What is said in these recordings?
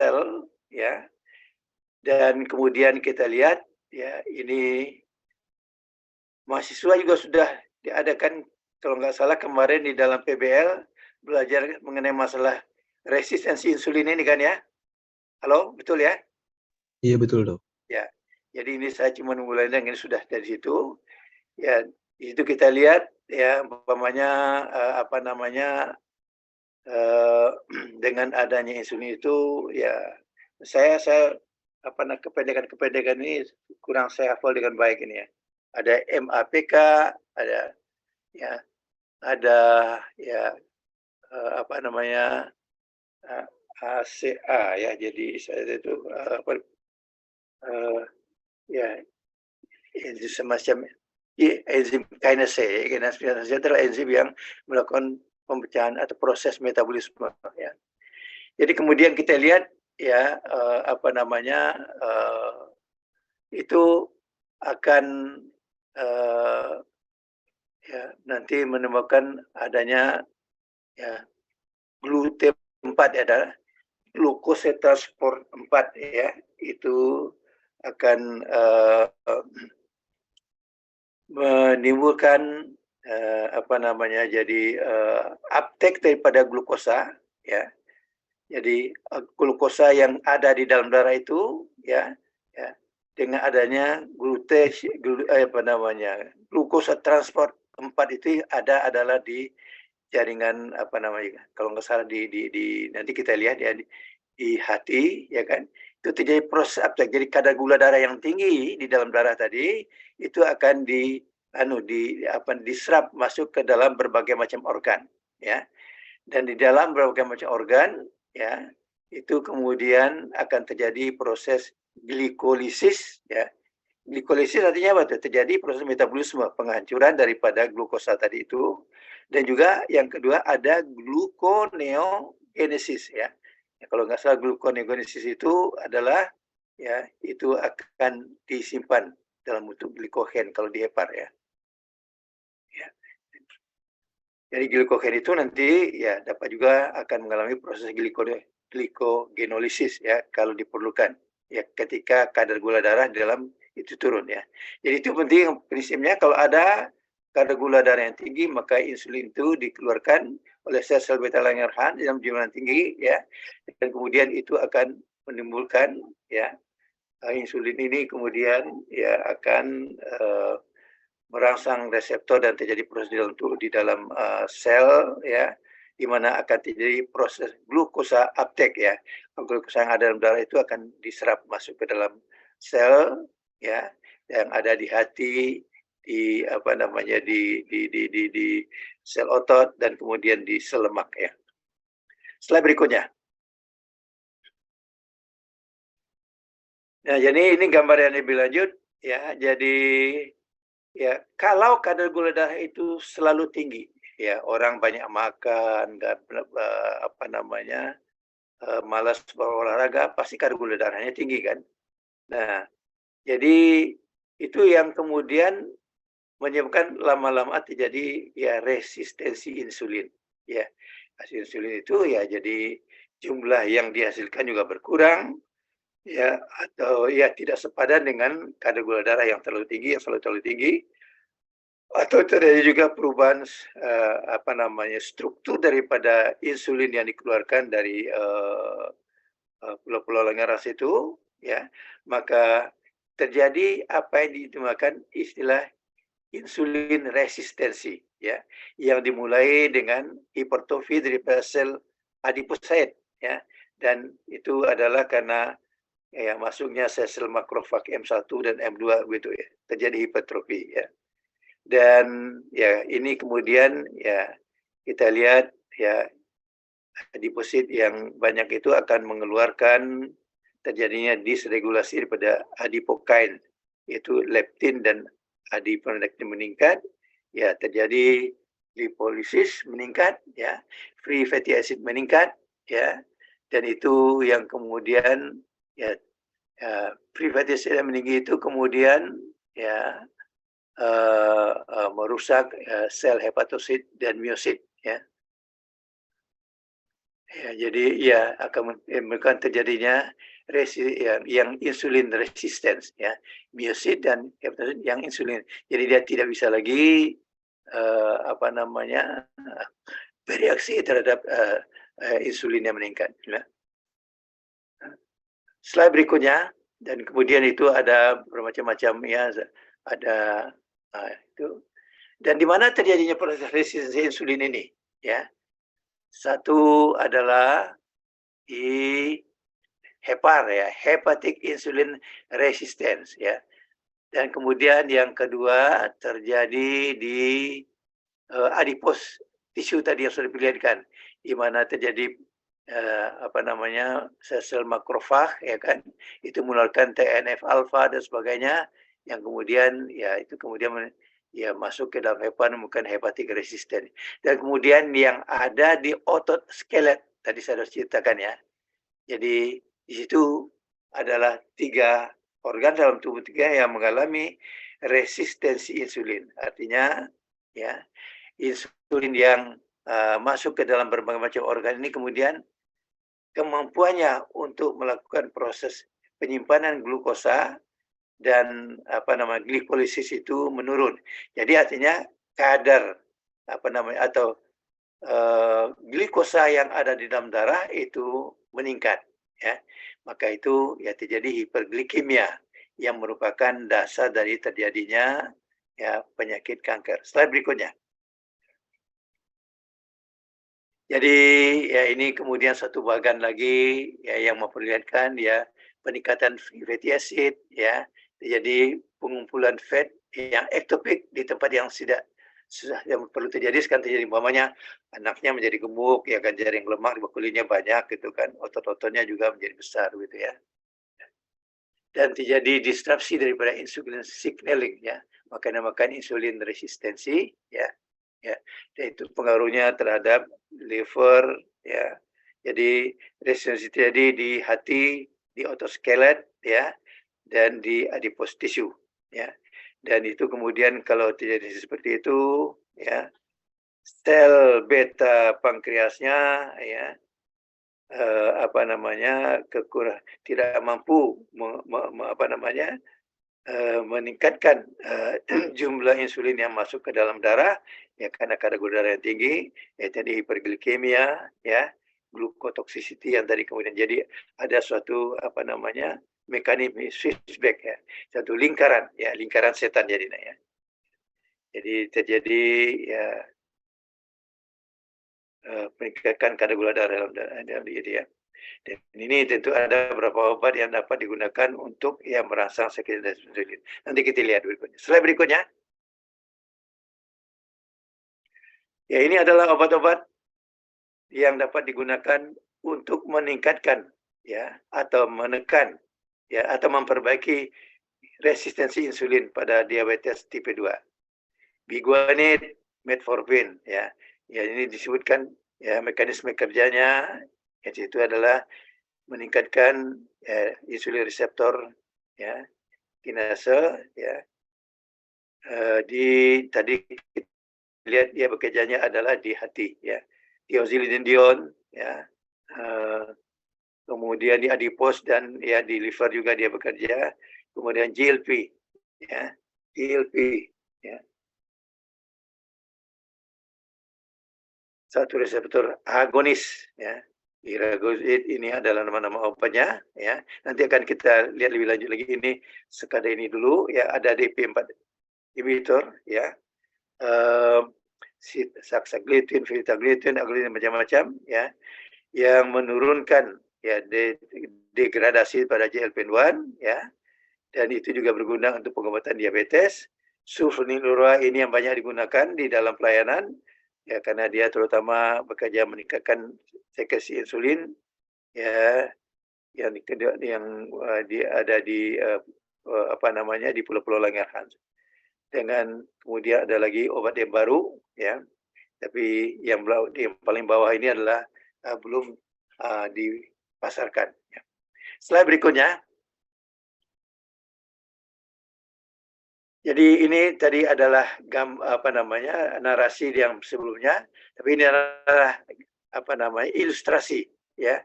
sel, ya. Dan kemudian kita lihat, ya, ini mahasiswa juga sudah diadakan, kalau nggak salah kemarin di dalam PBL, belajar mengenai masalah resistensi insulin ini kan ya? Halo, betul ya? Iya betul dok. Ya, jadi ini saya cuma mulai ini sudah dari situ. Ya, di situ kita lihat ya, umpamanya apa namanya dengan adanya insulin itu ya saya apa kependekan ini kurang saya hafal dengan baik ini ya. Ada MAPK, ada ya, ada ya apa namanya ACA ya. Jadi saya itu apa ya enzim semacam enzim kinase. Kinase adalah enzim yang melakukan pemecah atau proses metabolisme ya. Jadi kemudian kita lihat ya apa namanya itu akan ya nanti menemukan adanya ya GLUT4 adalah glukose transport 4 ya, itu akan menimbulkan apa namanya jadi uptake daripada glukosa ya. Jadi glukosa yang ada di dalam darah itu ya, ya dengan adanya apa namanya glukosa transport 4 itu adalah di jaringan apa namanya kalau nggak salah di nanti kita lihat ya di hati ya kan, itu terjadi proses uptake. Jadi kadar gula darah yang tinggi di dalam darah tadi itu akan diserap masuk ke dalam berbagai macam organ ya. Dan di dalam berbagai macam organ ya, itu kemudian akan terjadi proses glikolisis ya. Glikolisis artinya apa? Terjadi proses metabolisme, penghancuran daripada glukosa tadi itu. Dan juga yang kedua ada gluconeogenesis ya. Ya kalau nggak salah gluconeogenesis itu adalah ya itu akan disimpan dalam bentuk glikogen kalau di hepar ya. Jadi glikogen itu nanti ya dapat juga akan mengalami proses glikogenolisis ya kalau diperlukan ya ketika kadar gula darah di dalam itu turun ya. Jadi itu penting prinsipnya, kalau ada kadar gula darah yang tinggi maka insulin itu dikeluarkan oleh sel-sel beta Langerhans dalam jumlah yang tinggi ya, dan kemudian itu akan menimbulkan ya insulin ini kemudian ya akan merangsang reseptor dan terjadi proses di dalam sel ya, di mana akan terjadi proses glukosa uptake ya. Glukosa yang ada dalam darah itu akan diserap masuk ke dalam sel ya, yang ada di hati, di apa namanya di sel otot, dan kemudian di sel lemak ya. Slide berikutnya. Nah, jadi ini gambar yang lebih lanjut ya. Jadi ya, kalau kadar gula darah itu selalu tinggi, ya orang banyak makan, nggak apa namanya malas berolahraga, pasti kadar gula darahnya tinggi kan. Nah, jadi itu yang kemudian menyebabkan lama-lama terjadi ya resistensi insulin. Ya, insulin itu ya jadi jumlah yang dihasilkan juga berkurang, ya, atau ya tidak sepadan dengan kadar gula darah yang terlalu tinggi, yang selalu terlalu tinggi, atau terjadi juga perubahan apa namanya struktur daripada insulin yang dikeluarkan dari pulau-pulau Langerhans itu ya, maka terjadi apa yang dinamakan istilah insulin resistensi ya, yang dimulai dengan hipertrofi daripada sel adiposit ya, dan itu adalah karena ya masuknya sel-sel makrofag M1 dan M2 begitu ya, terjadi hipertrofi ya. Dan ya ini kemudian ya kita lihat ya adiposit yang banyak itu akan mengeluarkan terjadinya disregulasi daripada adipokain, yaitu leptin dan adiponektin meningkat, ya terjadi lipolisis meningkat, ya free fatty acid meningkat, ya, dan itu yang kemudian ya free fatty acid yang meninggi itu kemudian ya merusak sel hepatosit dan miosit ya. Ya, jadi ya akan menimbulkan terjadinya yang insulin resistance ya, miosit dan hepatosit yang insulin. Jadi dia tidak bisa lagi apa namanya bereaksi terhadap insulin yang meningkat. Ya. Slide berikutnya dan kemudian itu ada bermacam-macam ya, ada itu dan di mana terjadinya proses resistensi insulin ini ya. Satu adalah di hepar ya, hepatic insulin resistance ya. Dan kemudian yang kedua terjadi di adipose tisu tadi yang sudah dipilihankan, di mana terjadi apa namanya sel-sel makrofag ya kan, itu mengeluarkan TNF alfa dan sebagainya, yang kemudian ya itu kemudian ya masuk ke dalam hepa menimbulkan hepatic resistant. Dan kemudian yang ada di otot skelet tadi saya sudah ceritakan ya. Jadi di situ adalah 3 organ dalam tubuh kita yang mengalami resistensi insulin. Artinya ya, insulin yang masuk ke dalam berbagai macam organ ini kemudian kemampuannya untuk melakukan proses penyimpanan glukosa dan apa namanya glikolisis itu menurun. Jadi artinya kadar apa namanya atau glikosa yang ada di dalam darah itu meningkat ya. Maka itu ya terjadi hiperglikemia yang merupakan dasar dari terjadinya ya penyakit kanker. Slide berikutnya. Jadi ya ini kemudian satu bagian lagi ya yang memperlihatkan ya peningkatan free fatty acid ya. Jadi pengumpulan fat yang ektopik di tempat yang sudah yang perlu terjadi sekarang terjadi umpamanya anaknya menjadi gemuk ya kan jaring lemak di kulinya banyak gitu kan otot-ototnya juga menjadi besar gitu ya dan terjadi disrupsi daripada insulin signaling ya makan insulin resistensi ya ya dan itu pengaruhnya terhadap liver ya jadi resistensi terjadi di hati di otot skelet ya dan di adipose tissue ya dan itu kemudian kalau terjadi seperti itu ya sel beta pankreasnya ya apa namanya tidak mampu apa namanya meningkatkan jumlah insulin yang masuk ke dalam darah ya karena kadar gula darah yang tinggi ya tadi hiperglikemia ya glukotoxicity yang tadi kemudian jadi ada suatu apa namanya mekanisme switchback ya satu lingkaran ya lingkaran setan jadinya ya jadi terjadi ya meningkatkan kadar gula darah dalam diri ya. Dan ini tentu ada beberapa obat yang dapat digunakan untuk yang merangsang sakit insulin. Nanti kita lihat berikutnya. Slide berikutnya. Ya ini adalah obat-obat yang dapat digunakan untuk meningkatkan ya atau menekan ya atau memperbaiki resistensi insulin pada diabetes tipe 2. Biguanide, metformin ya. Ya ini disebutkan ya mekanisme kerjanya yaitu adalah meningkatkan insulin reseptor ya kinase ya tadi kita lihat dia bekerjanya adalah di hati ya thiazolidinedione ya kemudian di adipose dan ya di liver juga dia bekerja kemudian GLP ya GLP ya satu reseptor agonis ya Liraglutide ini adalah nama-nama obatnya ya. Nanti akan kita lihat lebih lanjut lagi ini sekadar ini dulu ya ada DP4 inhibitor ya. Saxagliptin, vildagliptin, agliptin macam-macam ya yang menurunkan ya degradasi pada GLP-1 ya. Dan itu juga berguna untuk pengobatan diabetes. Sulfonylurea ini yang banyak digunakan di dalam pelayanan ya karena dia terutama bekerja meningkatkan sekresi insulin ya yang ada di apa namanya di pulau-pulau Langerhans dengan kemudian ada lagi obat yang baru ya tapi yang paling bawah ini adalah belum dipasarkan ya. Slide berikutnya. Jadi ini tadi adalah apa namanya narasi yang sebelumnya, tapi ini adalah apa namanya, ilustrasi, ya.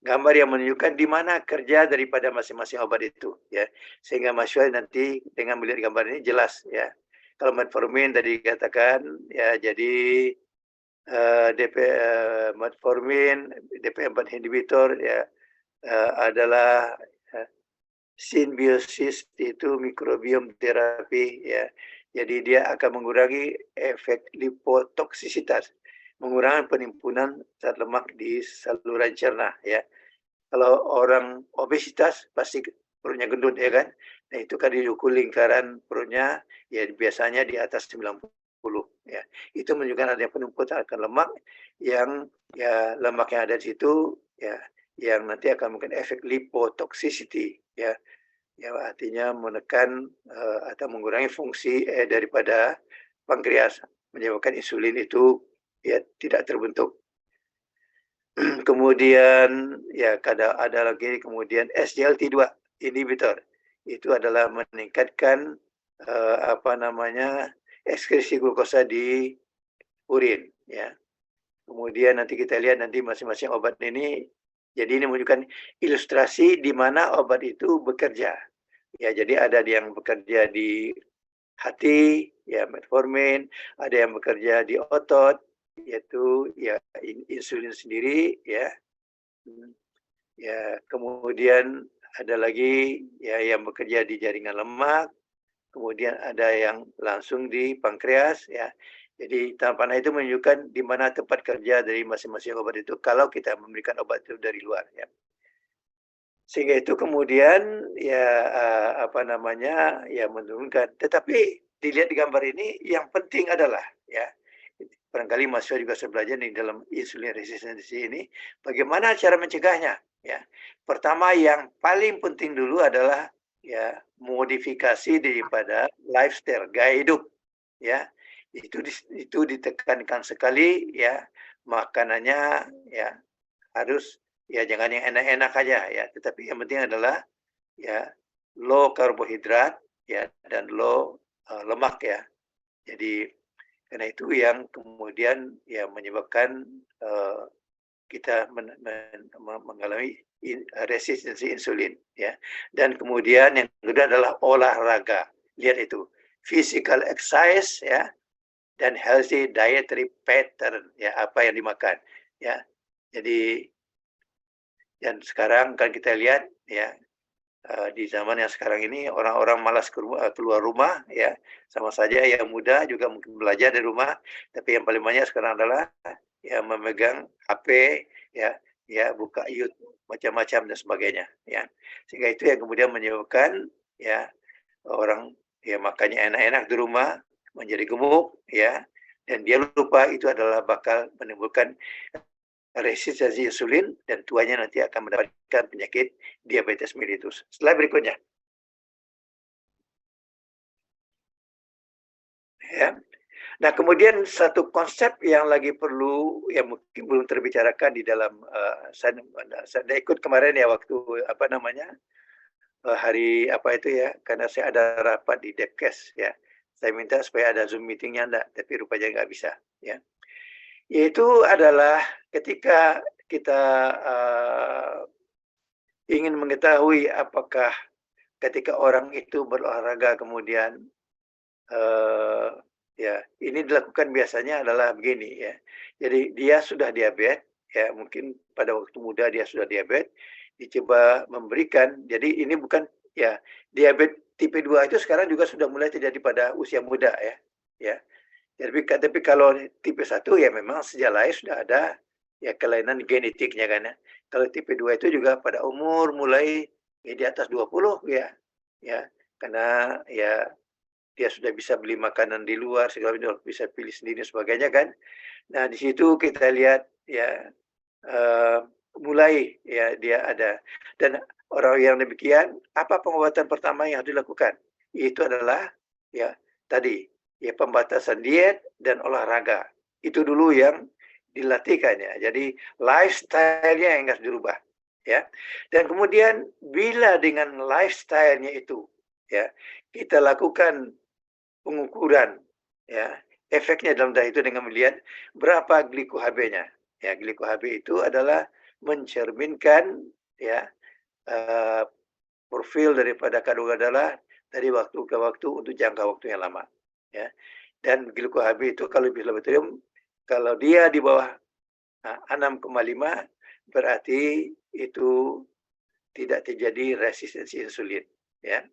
Gambar yang menunjukkan di mana kerja daripada masing-masing obat itu, ya. Sehingga mahasiswa nanti dengan melihat gambar ini jelas, ya. Kalau metformin tadi dikatakan, ya jadi metformin, DP4 inhibitor, ya adalah simbiosis itu mikrobiom terapi, ya. Jadi dia akan mengurangi efek lipotoksisitas, mengurangi penimbunan zat lemak di saluran cerna, ya. Kalau orang obesitas pasti perutnya gendut, ya kan. Nah itu kan di lingkaran perutnya ya biasanya di atas 90, ya. Itu menunjukkan adanya penumpukan lemak yang ya lemak yang ada di situ ya yang nanti akan mungkin efek lipotoxicity, ya. Ya artinya menekan atau mengurangi fungsi daripada pankreas, menyebabkan insulin itu ya tidak terbentuk. Kemudian ya ada lagi kemudian SGLT2 inhibitor. Itu adalah meningkatkan apa namanya, ekskresi glukosa di urin, ya. Kemudian nanti kita lihat nanti masing-masing obat ini, jadi ini menunjukkan ilustrasi di mana obat itu bekerja. Ya, jadi ada yang bekerja di hati, ya metformin, ada yang bekerja di otot, yaitu ya insulin sendiri, ya. Ya, kemudian ada lagi ya yang bekerja di jaringan lemak, kemudian ada yang langsung di pankreas, ya. Jadi tahapan itu menunjukkan di mana tempat kerja dari masing-masing obat itu kalau kita memberikan obat itu dari luar, ya. Sehingga itu kemudian ya apa namanya, ya menurunkan. Tetapi dilihat di gambar ini yang penting adalah ya, barangkali mahasiswa juga sudah belajar di dalam insulin resistensi ini, bagaimana cara mencegahnya, ya. Pertama yang paling penting dulu adalah ya modifikasi daripada lifestyle, gaya hidup, ya. Itu ditekankan sekali, ya. Makanannya ya harus ya jangan yang enak-enak aja, ya, tetapi yang penting adalah ya low karbohidrat, ya, dan low lemak, ya. Jadi karena itu yang kemudian ya menyebabkan kita mengalami resistensi insulin, ya. Dan kemudian yang kedua adalah olahraga. Lihat itu, physical exercise, ya, dan healthy dietary pattern, ya, apa yang dimakan, ya. Jadi dan sekarang kan kita lihat ya di zaman yang sekarang ini orang-orang malas keluar rumah, ya. Sama saja yang muda juga mungkin belajar di rumah, tapi yang paling banyak sekarang adalah ya memegang HP, ya, ya buka YouTube macam-macam dan sebagainya, ya. Sehingga itu yang kemudian menyebabkan ya orang ya makannya enak-enak di rumah menjadi gemuk, ya. Dan dia lupa itu adalah bakal menimbulkan resistensi insulin dan tuanya nanti akan mendapatkan penyakit diabetes mellitus. Slide berikutnya. Ya. Nah, kemudian satu konsep yang lagi perlu yang mungkin belum terbicarakan di dalam saya ikut kemarin ya waktu apa namanya hari apa itu ya, karena saya ada rapat di Depkes, ya. Saya minta supaya ada Zoom meetingnya enggak, tapi rupanya nggak bisa, ya. Yaitu adalah ketika kita ingin mengetahui apakah ketika orang itu berolahraga kemudian ya ini dilakukan biasanya adalah begini, ya. Jadi dia sudah diabetes, ya mungkin pada waktu muda dia sudah diabetes, dicoba memberikan. Jadi ini bukan ya diabetes tipe 2 itu sekarang juga sudah mulai terjadi pada usia muda, ya. Ya. Tapi kalau tipe 1 ya memang sejak lahir sudah ada ya kelainan genetiknya kan, ya. Kalau tipe 2 itu juga pada umur mulai ya di atas 20, ya. Ya, karena ya dia sudah bisa beli makanan di luar, segala macam, bisa pilih sendiri dan sebagainya kan. Nah, di situ kita lihat ya mulai ya dia ada. Dan orang yang demikian, apa pengobatan pertama yang harus dilakukan? Itu adalah ya tadi ya pembatasan diet dan olahraga. Itu dulu yang dilatihkan, ya. Jadi lifestyle-nya yang harus dirubah, ya. Dan kemudian bila dengan lifestyle-nya itu ya kita lakukan pengukuran ya efeknya dalam darah itu dengan melihat berapa gliko HB-nya, Ya, glikoHB itu adalah mencerminkan ya, eee, profil daripada kadar gula darah dari waktu ke waktu untuk jangka waktu yang lama, ya. Dan glikoHB itu kalau di laboratorium, kalau dia di bawah 6,5 berarti itu tidak terjadi resistensi insulin, ya.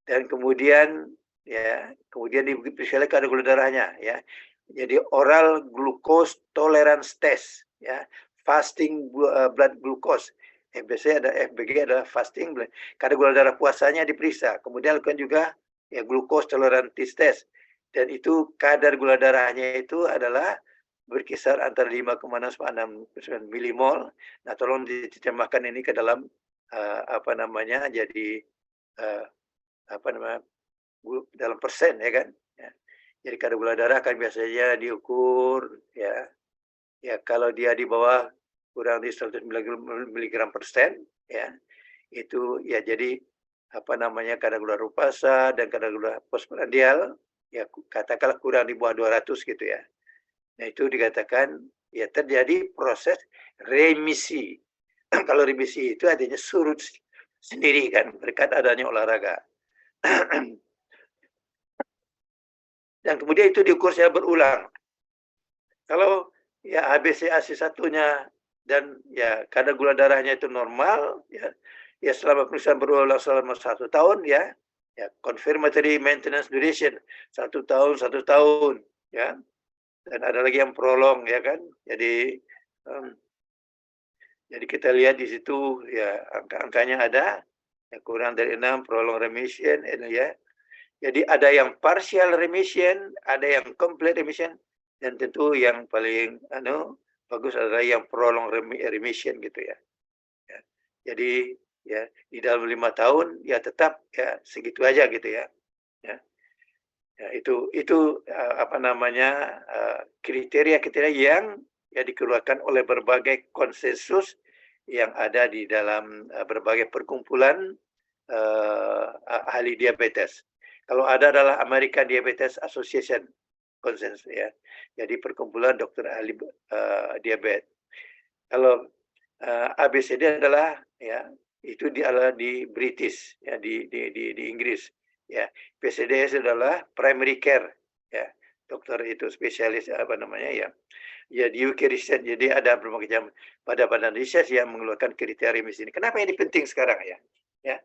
Dan kemudian ya, kemudian diperiksa kadar gula darahnya ya. Jadi oral glucose tolerance test ya, fasting blood glucose. biasanya ada FBG adalah fasting kadar gula darah puasanya diperiksa. Kemudian lakukan juga ya glucose tolerance test. Dan itu kadar gula darahnya itu adalah berkisar antara 5,6 sampai 6,9 milimol. Nah, tolong diterjemahkan ini ke dalam apa namanya, jadi apa namanya, dalam persen ya kan. Ya. Jadi kadar gula darah kan biasanya diukur ya, ya kalau dia di bawah kurang di 100 miligram persen ya, itu ya jadi apa namanya kadar gula rupasa dan kadar gula fosforandial ya katakanlah kurang di bawah 200 gitu ya. Nah itu dikatakan ya terjadi proses remisi. Kalau remisi itu artinya surut sendiri kan berkat adanya olahraga. Dan kemudian itu diukur secara berulang. Kalau ya HbA1-nya dan ya kadar gula darahnya itu normal, ya, ya selama pemeriksaan berulang selama 1 tahun ya, ya confirmatory maintenance duration 1 tahun, ya. Dan ada lagi yang prolong ya kan. Jadi kita lihat di situ ya angka-angkanya ada ya kurang dari 6 prolong remission ya. Jadi ada yang partial remission, ada yang complete remission, dan tentu yang paling bagus adalah yang prolong remission gitu ya. Ya. Jadi ya di dalam 5 tahun ya tetap ya segitu aja gitu ya. Ya. Ya itu apa namanya kriteria-kriteria yang ya dikeluarkan oleh berbagai konsensus yang ada di dalam berbagai perkumpulan ahli diabetes. Kalau ada adalah American Diabetes Association konsensus ya. Jadi perkumpulan dokter ahli diabetes. Kalau ABCD adalah ya itu adalah di British ya di Inggris ya. PCDS adalah primary care ya. Dokter itu spesialis apa namanya ya. Ya di UK Research jadi ada berbagai macam badan riset yang mengeluarkan kriteria remisi ini. Kenapa ini penting sekarang ya? Ya.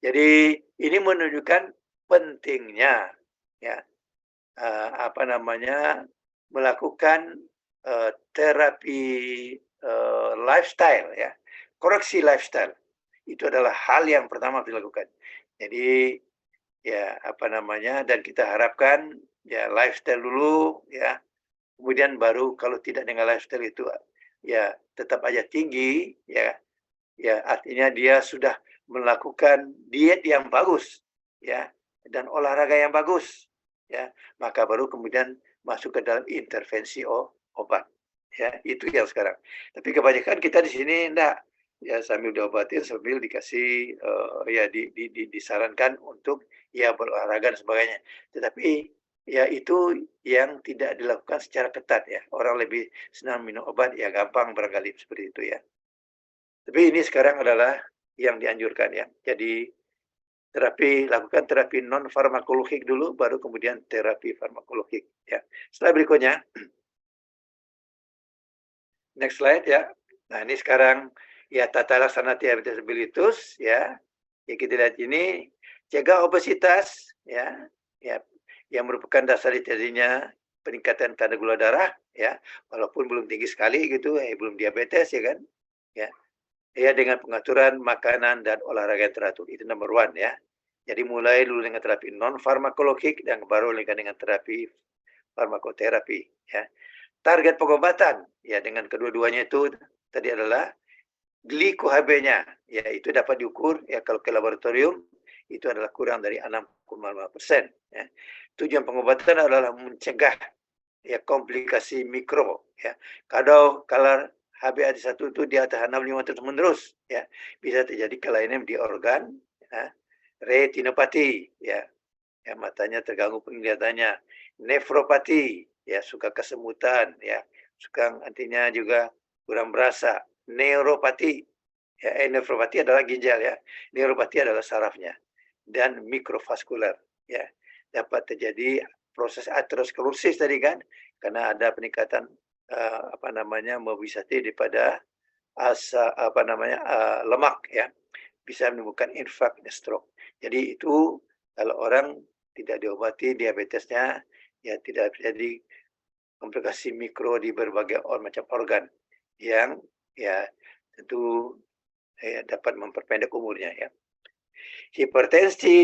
Jadi ini menunjukkan pentingnya ya apa namanya melakukan terapi lifestyle ya, koreksi lifestyle itu adalah hal yang pertama harus dilakukan. Jadi ya apa namanya dan kita harapkan ya lifestyle dulu ya, kemudian baru kalau tidak dengan lifestyle itu ya tetap aja tinggi ya, ya artinya dia sudah melakukan diet yang bagus ya dan olahraga yang bagus ya, maka baru kemudian masuk ke dalam intervensi obat ya, itu yang sekarang. Tapi kebanyakan kita di sini enggak ya sambil diobatin sambil dikasih ya disarankan untuk ya berolahraga dan sebagainya. Tetapi ya itu yang tidak dilakukan secara ketat ya. Orang lebih senang minum obat ya gampang barangkali seperti itu ya. Tapi ini sekarang adalah yang dianjurkan ya. Jadi lakukan terapi non farmakologik dulu, baru kemudian terapi farmakologik ya. Slide berikutnya. Next slide ya. Nah ini sekarang ya tata laksana diabetes mellitus ya. Ya kita lihat ini cegah obesitas ya, ya yang merupakan dasar terjadinya peningkatan kadar gula darah ya, walaupun belum tinggi sekali gitu, belum diabetes ya kan, ya. Ya dengan pengaturan makanan dan olahraga yang teratur itu nomor 1 ya. Jadi mulai dulu dengan terapi non farmakologik dan baru dengan terapi farmakoterapi ya. Target pengobatan ya dengan kedua-duanya itu tadi adalah glikoHB-nya ya itu dapat diukur ya kalau ke laboratorium itu adalah kurang dari 6,5% ya. Tujuan pengobatan adalah mencegah ya komplikasi mikro ya. Kalau HbA1 itu di atas 65 terus menerus ya bisa terjadi kelainan di organ ya. Retinopati ya, ya matanya terganggu penglihatannya, nefropati ya suka kesemutan ya, suka artinya juga kurang berasa, neuropati, ya, nefropati adalah ginjal ya, neuropati adalah sarafnya, dan mikrovaskular, ya, dapat terjadi proses aterosklerosis tadi kan, karena ada peningkatan mobilisasi daripada lemak ya, bisa menimbulkan infark dan stroke. Jadi itu kalau orang tidak diobati diabetesnya, ya tidak terjadi komplikasi mikro di berbagai macam organ yang ya tentu dapat memperpendek umurnya ya. Hipertensi,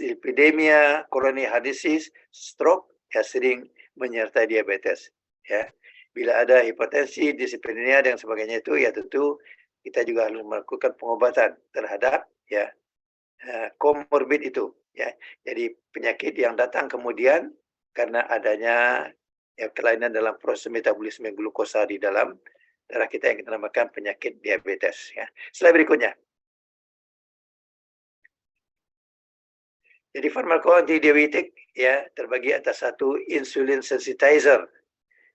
lipidemia, coronary heart disease, stroke ya sering menyertai diabetes ya. Bila ada hipertensi, dislipidemia dan sebagainya itu ya tentu kita juga harus melakukan pengobatan terhadap ya komorbid itu ya. Jadi penyakit yang datang kemudian karena adanya ya kelainan dalam proses metabolisme glukosa di dalam darah kita yang kita namakan penyakit diabetes ya. Slide berikutnya. Jadi farmako antidiabetik ya terbagi atas satu insulin sensitizer.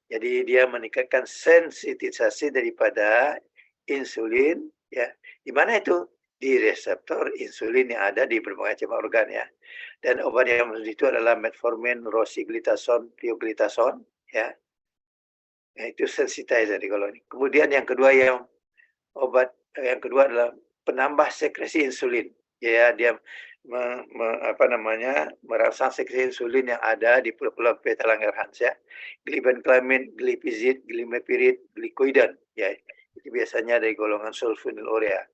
Jadi dia meningkatkan sensitisasi daripada insulin ya. Di mana itu? Di reseptor insulin yang ada di berbagai macam organ ya. Dan obat yang itu adalah metformin, rosiglitazone, pioglitazone ya. Nah, itu sensitizer kalau ini. Kemudian yang kedua obat yang kedua adalah penambah sekresi insulin. Ya, dia merangsang sekresi insulin yang ada di pulau-pulau beta Langerhans ya. Glibenclamide, glipizid, glimepiride, glikoidan ya. Itu biasanya dari golongan sulfonylurea.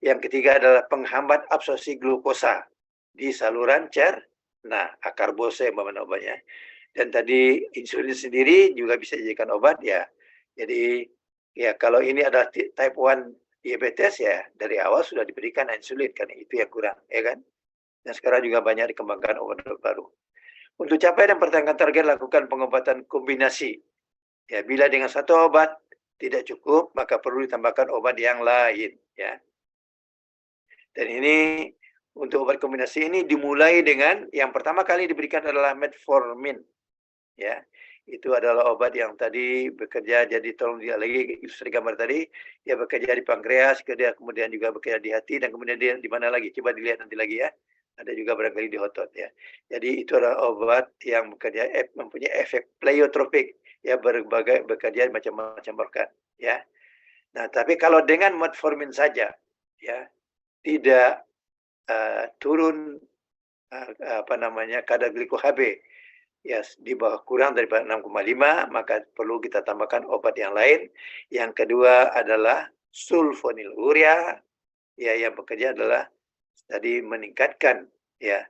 Yang ketiga adalah penghambat absorpsi glukosa di saluran cerna, akarbose obatnya. Dan tadi insulin sendiri juga bisa dijadikan obat ya. Jadi ya kalau ini adalah type 1 diabetes ya dari awal sudah diberikan insulin karena itu yang kurang ya kan. Dan sekarang juga banyak dikembangkan obat baru. Untuk capai dan pertahankan target lakukan pengobatan kombinasi. Ya bila dengan satu obat tidak cukup maka perlu ditambahkan obat yang lain ya. Dan ini untuk obat kombinasi ini dimulai dengan yang pertama kali diberikan adalah metformin. Ya, itu adalah obat yang tadi bekerja jadi tolong dia lagi ilustrasi gambar tadi, dia bekerja di pankreas, kemudian juga bekerja di hati dan kemudian dia di mana lagi? Coba dilihat nanti lagi ya. Ada juga barangkali di otot ya. Jadi itu adalah obat yang bekerja mempunyai efek pleiotropik ya bekerja macam-macam organ ya. Nah, tapi kalau dengan metformin saja ya tidak turun kadar gliko-HB ya di bawah kurang daripada 6,5 maka perlu kita tambahkan obat yang lain. Yang kedua adalah sulfonylurea ya yang bekerja adalah tadi meningkatkan ya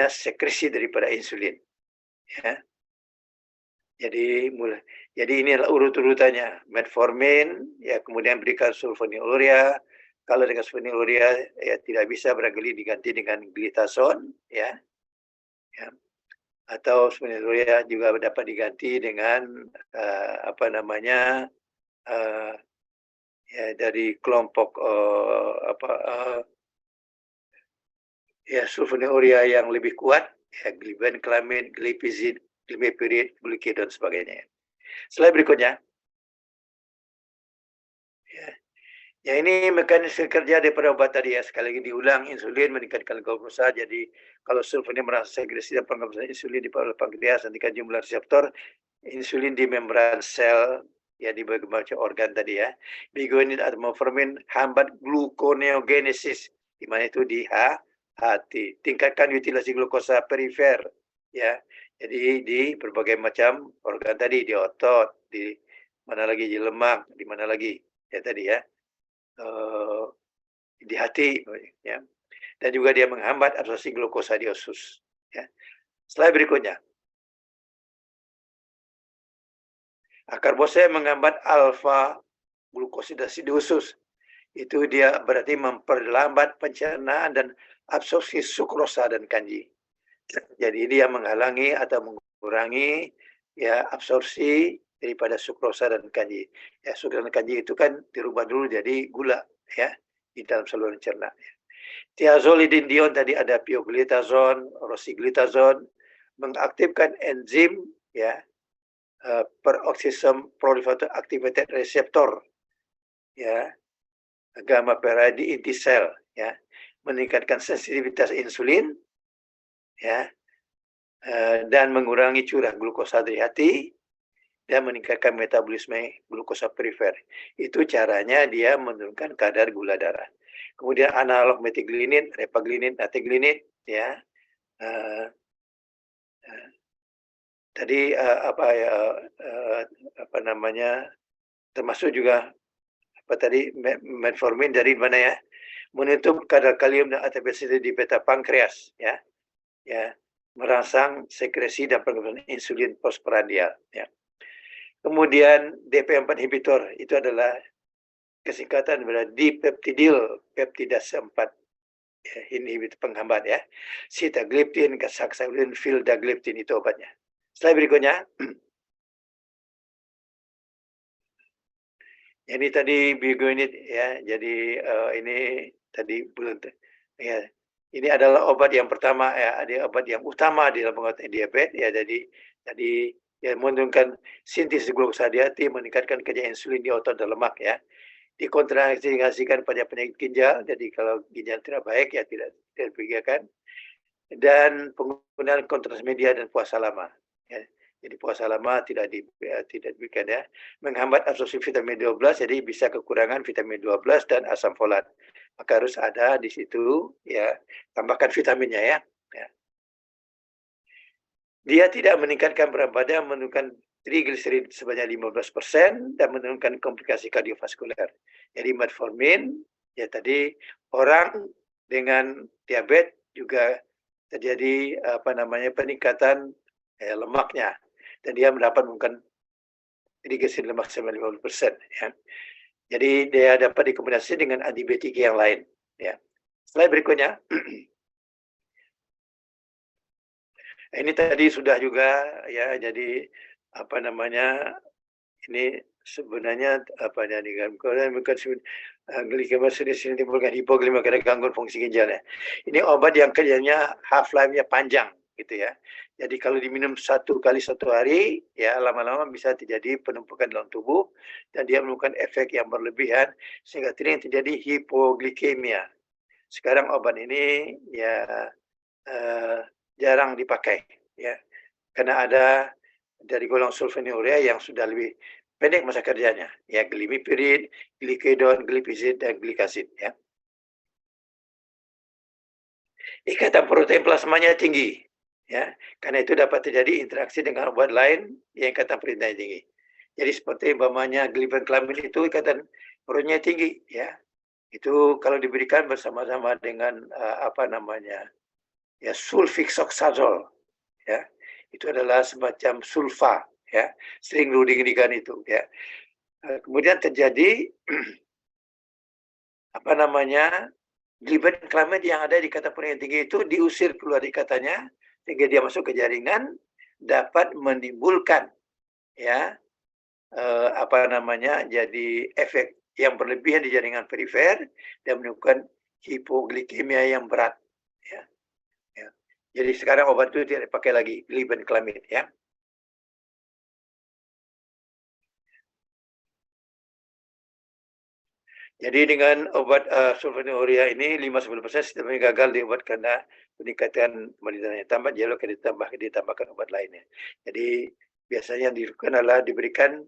sekresi daripada insulin ya. Jadi ini adalah urut-urutannya metformin ya kemudian berikan sulfonylurea. Kalau dengan sulfonylurea ya tidak bisa barangkali diganti dengan glitazone ya. Ya. Atau sulfonylurea juga dapat diganti dengan ya dari kelompok sulfonylurea yang lebih kuat ya glibenclamide, glipizid, glimepiride, glikidon dan sebagainya. Slide berikutnya. Ya ini mekanisme kerja daripada obat tadi ya. Sekali lagi diulang, insulin meningkatkan glukosa. Jadi kalau sulfonylurea merasa sekresi dan pengembangan insulin di pankreas meningkatkan jumlah reseptor insulin di membran sel ya di berbagai macam organ tadi ya. Bigonid atau metformin hambat gluconeogenesis di mana itu di hati. Tingkatkan utilasi glukosa perifer ya. Jadi di berbagai macam organ tadi di otot, di mana lagi di lemak, di mana lagi ya tadi ya. Di hati ya. Dan juga dia menghambat absorpsi glukosa di usus ya. Slide berikutnya. Akarbose menghambat alfa glukosidasi di usus. Itu dia berarti memperlambat pencernaan dan absorpsi sukrosa dan kanji. Jadi dia menghalangi atau mengurangi ya absorpsi daripada sukrosa dan kanji. Ya, sukrosa dan kanji itu kan dirubah dulu jadi gula ya di dalam saluran cerna. Thiazolidinedione tadi ada pioglitazone, rosiglitazone mengaktifkan enzim ya peroxisome proliferator activated receptor, ya, gamma pera di inti sel, ya, meningkatkan sensitivitas insulin, ya, dan mengurangi curah glukosa dari hati dan meningkatkan metabolisme glukosa perifer. Itu caranya dia menurunkan kadar gula darah. Kemudian analog metiglinin, repaglinin, nateglinin, ya. Tadi apa namanya, termasuk juga apa tadi metformin dari mana ya, menutup kadar kalium dan ATP di beta pankreas, ya, ya, merangsang sekresi dan pengembangan insulin postprandial, ya. Kemudian DP4 inhibitor itu adalah kesingkatan adalah dipeptidyl peptidase 4, ya, inhibitor penghambat, ya. Sitagliptin, gasaxagliptin, vildagliptin itu obatnya. Slide berikutnya. Ini tadi biguanide, ya. Jadi ini tadi belum, ya. Ini adalah obat yang pertama, ya, ada obat yang utama di dalam pengobatan diabetes, ya. Jadi ya, menurunkan sintesis glukosa di hati, meningkatkan kerja insulin di otot dan lemak, ya. Dikontraindikasikan pada penyakit ginjal. Jadi kalau ginjal tidak baik, ya tidak dipikirkan. Dan penggunaan kontrasmedia media dan puasa lama, ya. Jadi puasa lama tidak diberikan, ya. Menghambat absorpsi vitamin 12, jadi bisa kekurangan vitamin 12 dan asam folat. Maka harus ada di situ, ya, tambahkan vitaminnya, ya. Ya. Dia tidak meningkatkan berat badan, menurunkan trigliserid sebanyak 15% dan menurunkan komplikasi kardiovaskuler. Jadi metformin, ya tadi orang dengan diabetes juga terjadi apa namanya peningkatan lemaknya, dan dia mendapat mungkin trigliserid lemak sampai 50%, ya. Jadi dia dapat dikombinasi dengan antibiotik yang lain, ya. Slide berikutnya. Ini tadi sudah juga, ya. Jadi apa namanya, ini sebenarnya apa yang menimbulkan hipoglikemia karena gangguan fungsi ginjal, ya. Ini obat yang kerjanya half life-nya panjang, gitu ya. Jadi kalau diminum 1 kali 1 hari, ya lama-lama bisa terjadi penumpukan dalam tubuh dan dia menimbulkan efek yang berlebihan sehingga terjadi hipoglikemia. Sekarang obat ini ya jarang dipakai, ya, karena ada dari golongan sulfonylurea yang sudah lebih pendek masa kerjanya, ya, glimepiride, glikedon, glipizid, dan glikasid, ya. Ikatan protein plasmanya tinggi, ya, karena itu dapat terjadi interaksi dengan obat lain yang ikatan proteinnya tinggi. Jadi seperti umpamanya glibenclamid itu ikatan proteinnya tinggi, ya. Itu kalau diberikan bersama-sama dengan apa namanya, ya, sulfixoxazole, ya, itu adalah semacam sulfa, ya, sering ruding-rudingan itu, ya. Kemudian terjadi apa namanya, glibenclamid yang ada di ikatan protein yang tinggi itu diusir keluar ikatannya sehingga dia masuk ke jaringan, dapat menimbulkan, ya, apa namanya, jadi efek yang berlebihan di jaringan perifer dan menimbulkan hipoglikemia yang berat, ya. Ya. Jadi sekarang obat itu tidak dipakai lagi, glibenclamid, ya. Jadi dengan obat sulfonylurea ini 5-10% sistemnya gagal diobat karena peningkatan kemalidannya. Tambah jelok ditambahkan obat lainnya. Jadi biasanya yang dilakukan adalah diberikan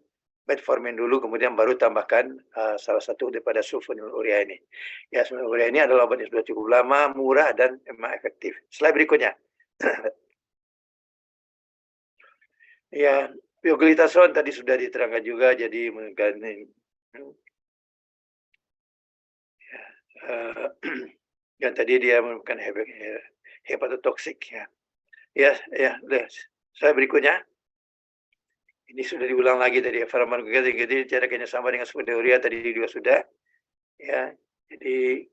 metformin dulu, kemudian baru tambahkan salah satu daripada sulfonylurea ini. Ya, sulfonylurea ini adalah obat yang sudah cukup lama, murah, dan memang efektif. Slide berikutnya. Ya, pioglitazone tadi sudah diterangkan juga, jadi mengenai yang tadi dia merupakan hepatotoksik, ya. Ya, ya, saya berikutnya. Ini sudah diulang lagi tadi, farmakokinetik, cara kerja sama dengan sulfonylurea tadi juga sudah, ya. Jadi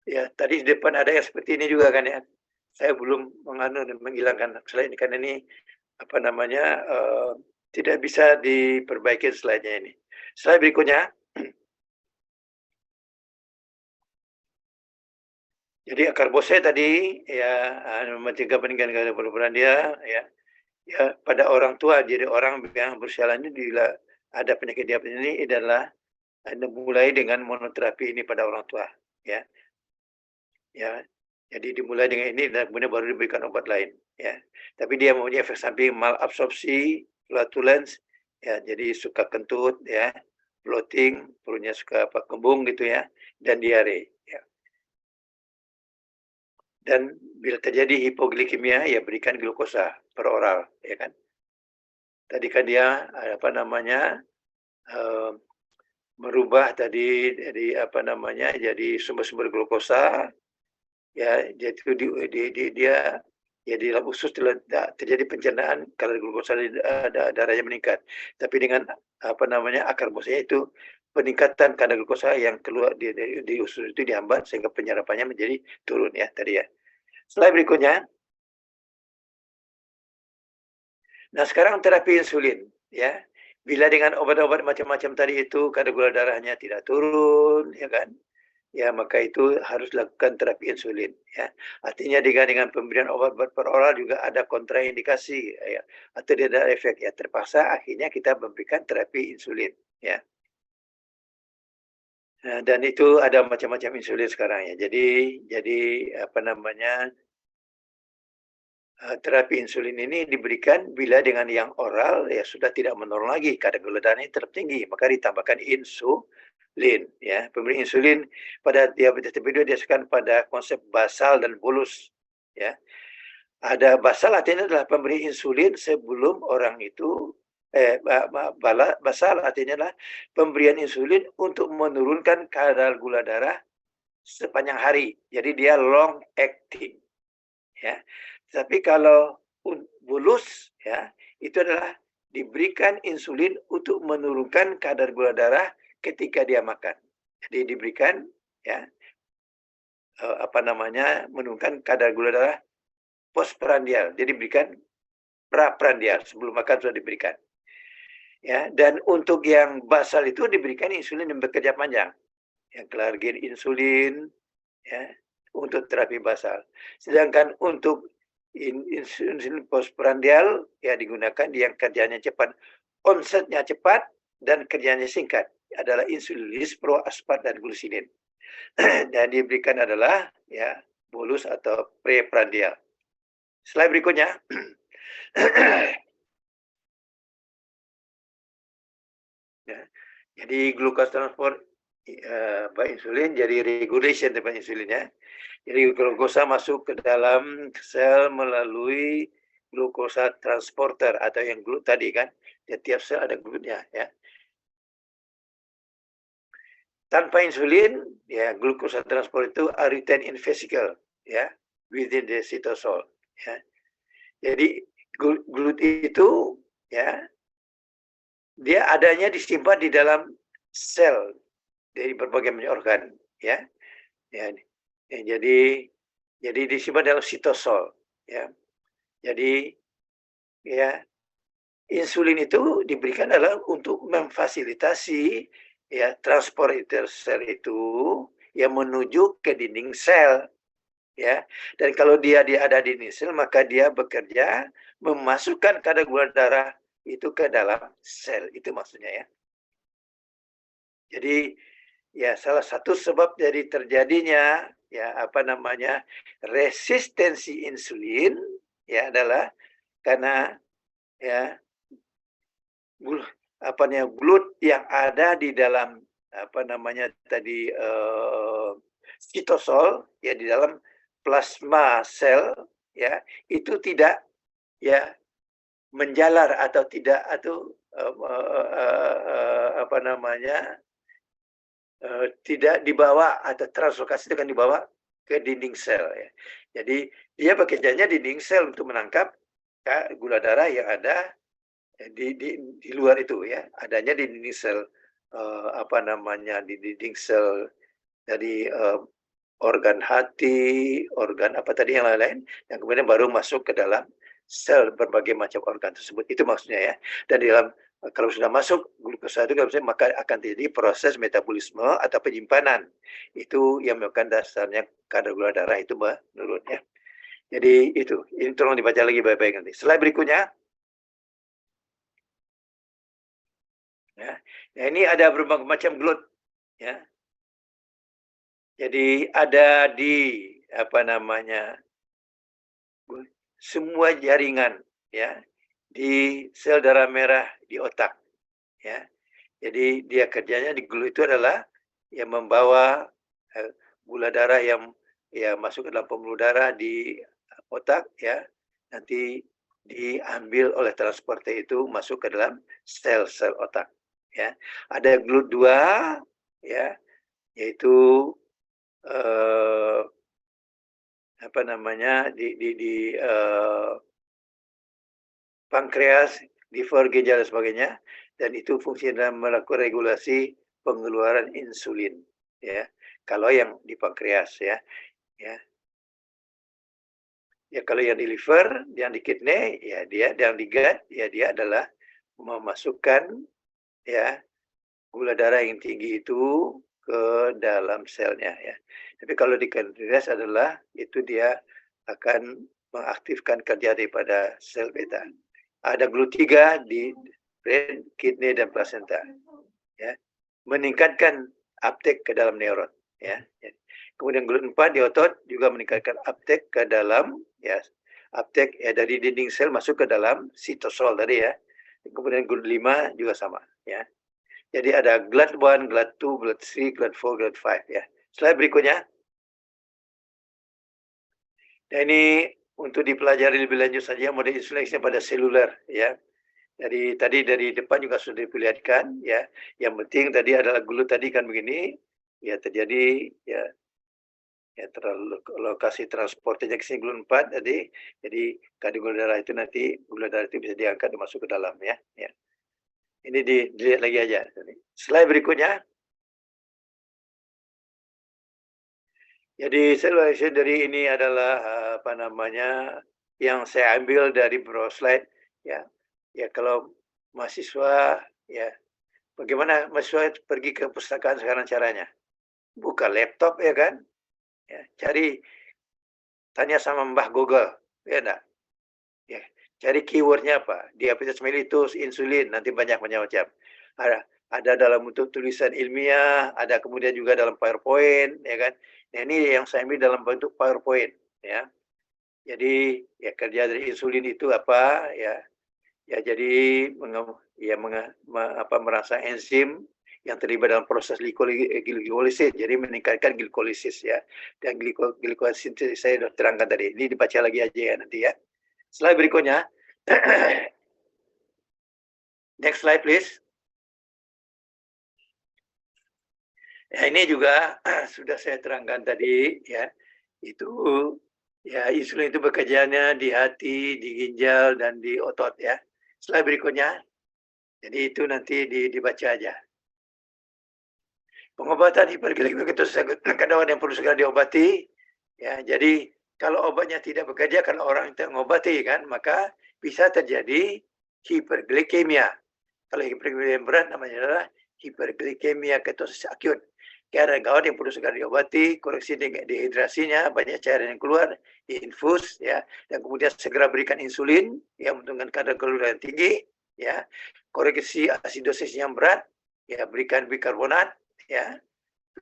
ya tadi di depan ada yang seperti ini juga kan, ya. Saya belum menghilangkan slide ini karena ini apa namanya tidak bisa diperbaiki slide-nya ini. Slide berikutnya. Jadi akar bonsai tadi, ya, mencegah peningkatan kadar gula darah dia, ya. ya pada orang tua. Jadi orang yang berusia lanjut bila ada penyakit diabetes ini adalah mulai dengan monoterapi ini pada orang tua, ya. Ya, jadi dimulai dengan ini dan kemudian baru diberikan obat lain, ya. Tapi dia mempunyai efek samping malabsorpsi, flatulence, ya, jadi suka kentut, ya, bloating, perutnya suka kembung gitu ya, dan diare, ya. Dan bila terjadi hipoglikemia, ya berikan glukosa per oral, ya kan. Tadi kan dia apa namanya merubah tadi jadi sumber-sumber glukosa. Ya, jadi itu dia ya di dalam usus terjadi pencernaan kadar glukosa di darahnya meningkat. Tapi dengan akar-bosnya itu peningkatan kadar glukosa yang keluar di usus itu dihambat sehingga penyerapannya menjadi turun ya tadi ya. Slide berikutnya. Nah, sekarang terapi insulin ya. Bila dengan obat-obat macam-macam tadi itu kadar gula darahnya tidak turun, ya kan? Ya, maka itu harus lakukan terapi insulin, ya. Artinya dengan pemberian obat per oral juga ada kontraindikasi, ya, atau tidak ada efek, ya. Terpaksa akhirnya kita memberikan terapi insulin, ya. Nah, dan itu ada macam-macam insulin sekarang ya. Jadi terapi insulin ini diberikan bila dengan yang oral ya sudah tidak menurun lagi, kadar gula darahnya tetap tinggi, maka ditambahkan insulin ya. Pemberian insulin pada diabetes tipe 2 didasarkan pada konsep basal dan bolus ya. Ada basal artinya adalah pemberi insulin sebelum orang itu basal artinya adalah pemberian insulin untuk menurunkan kadar gula darah sepanjang hari. Jadi dia long acting ya. Tapi kalau bolus ya, itu adalah diberikan insulin untuk menurunkan kadar gula darah ketika dia makan. Jadi diberikan ya menurunkan kadar gula darah postprandial. Jadi diberikan praprandial, sebelum makan sudah diberikan. Ya, dan untuk yang basal itu diberikan insulin yang bekerja panjang. Yang Clargin insulin ya, untuk terapi basal. Sedangkan untuk insulin postprandial ya digunakan yang kerjanya cepat, onsetnya cepat dan kerjanya singkat, adalah insulin lispro, aspart dan glucidin. Dan diberikan adalah ya bolus atau preprandial. Slide berikutnya. Ya, jadi glucose transport by insulin jadi regulation daripada insulinnya. Jadi glukosa masuk ke dalam sel melalui glukosa transporter atau yang glut tadi kan. Tiap sel ada glutnya ya. Tanpa insulin, ya glukosa transport itu are retained in vesicle ya, within the cytosol ya. Jadi glut itu ya dia adanya disimpan di dalam sel dari berbagai macam organ ya. Ya, jadi disimpan dalam sitosol ya. Jadi ya insulin itu diberikan adalah untuk memfasilitasi ya transport sel itu yang menuju ke dinding sel ya. Dan kalau dia ada di dinding sel maka dia bekerja memasukkan kadar gula darah itu ke dalam sel, itu maksudnya ya. Jadi ya salah satu sebab dari terjadinya ya resistensi insulin ya adalah karena ya glut yang ada di dalam sitosol ya, di dalam plasma sel ya, itu tidak ya menjalar atau tidak tidak dibawa atau translokasi dengan dibawa ke dinding sel ya. Jadi dia bekerjanya di dinding sel untuk menangkap gula darah yang ada di luar itu ya, adanya di dinding sel di dinding sel dari organ hati, organ apa tadi yang lain-lain, yang kemudian baru masuk ke dalam sel berbagai macam organ tersebut. Itu maksudnya ya. Dan di dalam kalau sudah masuk glukosa itu maka akan terjadi proses metabolisme atau penyimpanan. Itu yang menyebabkan dasarnya kadar gula darah itu menurun ya. Jadi itu, ini tolong dibaca lagi baik-baik nanti. Slide berikutnya. Nah, ini ada berbagai macam glut, ya. Jadi ada di apa namanya semua jaringan, ya, di sel darah merah di otak, ya. Jadi dia kerjanya di glut itu adalah yang membawa gula darah yang masuk ke dalam pembuluh darah di otak, ya, nanti diambil oleh transporter itu masuk ke dalam sel-sel otak, ya. Ada glut 2, ya, yaitu apa namanya pankreas, liver, ginjal dan sebagainya, dan itu fungsi dalam melakukan regulasi pengeluaran insulin, ya. Kalau yang di pankreas, ya, ya. Ya kalau yang di liver, yang di kidney, ya dia, yang di gut, ya dia adalah memasukkan, ya, gula darah yang tinggi itu ke dalam selnya, ya. Tapi kalau di pankreas adalah itu dia akan mengaktifkan kerja daripada sel beta. Ada glut 3 di brain, kidney dan plasenta, ya. Meningkatkan uptake ke dalam neuron, ya. Kemudian glut 4 di otot juga meningkatkan uptake ke dalam, ya, uptake ya dari dinding sel masuk ke dalam sitosol tadi, ya. Kemudian glut 5 juga sama, ya. Jadi ada GLUT1, GLUT2, GLUT3, GLUT4, GLUT5, ya. Slide berikutnya. Nah, ini untuk dipelajari lebih lanjut saja model insulinnya pada seluler, ya. Dari tadi dari depan juga sudah diperlihatkan, ya. Yang penting tadi adalah glut tadi kan begini, ya terjadi ya terlalu lokasi transportnya ke sini glut 4 tadi. Jadi kadar gula darah itu nanti gula darah itu bisa diangkat dan masuk ke dalam, ya. Ya. Ini dilihat lagi aja. Slide berikutnya. Jadi saya dari ini adalah apa namanya yang saya ambil dari slide, ya. Ya kalau mahasiswa, ya, bagaimana mahasiswa pergi ke perpustakaan sekarang caranya? Buka laptop, ya kan? Ya, cari, tanya sama Mbah Google, ya enggak? Ya, cari keywordnya apa? Diabetes mellitus, insulin, nanti banyak macam. Ada dalam bentuk tulisan ilmiah, ada kemudian juga dalam PowerPoint, ya kan? Nah, ini yang saya ambil dalam bentuk PowerPoint, ya. Jadi ya kerja dari insulin itu apa, ya? Ya jadi merangsang enzim yang terlibat dalam proses glikolisis, jadi meningkatkan glikolisis, ya. Dan glikolisis saya sudah terangkan tadi. Ini dibaca lagi aja ya nanti, ya. Slide berikutnya. Next slide please. Ya, ini juga sudah saya terangkan tadi, ya. Itu ya insulin itu bekerjanya di hati, di ginjal dan di otot, ya. Slide berikutnya. Jadi itu nanti dibaca aja. Pengobatan hiperglikemia itu kadang yang perlu segera diobati, ya. Jadi kalau obatnya tidak bekerja, kalau orang itu mengobati kan, maka bisa terjadi hiperglikemia. Kalau hiperglikemia berat namanya adalah hiperglikemia ketosis akut. Karena gawat yang perlu segera diobati, koreksi dehidrasinya, banyak cairan yang keluar, diinfus, ya, dan kemudian segera berikan insulin yang menurunkan kadar gula darah yang tinggi, ya, koreksi asidosis yang berat, ya, berikan bikarbonat, ya,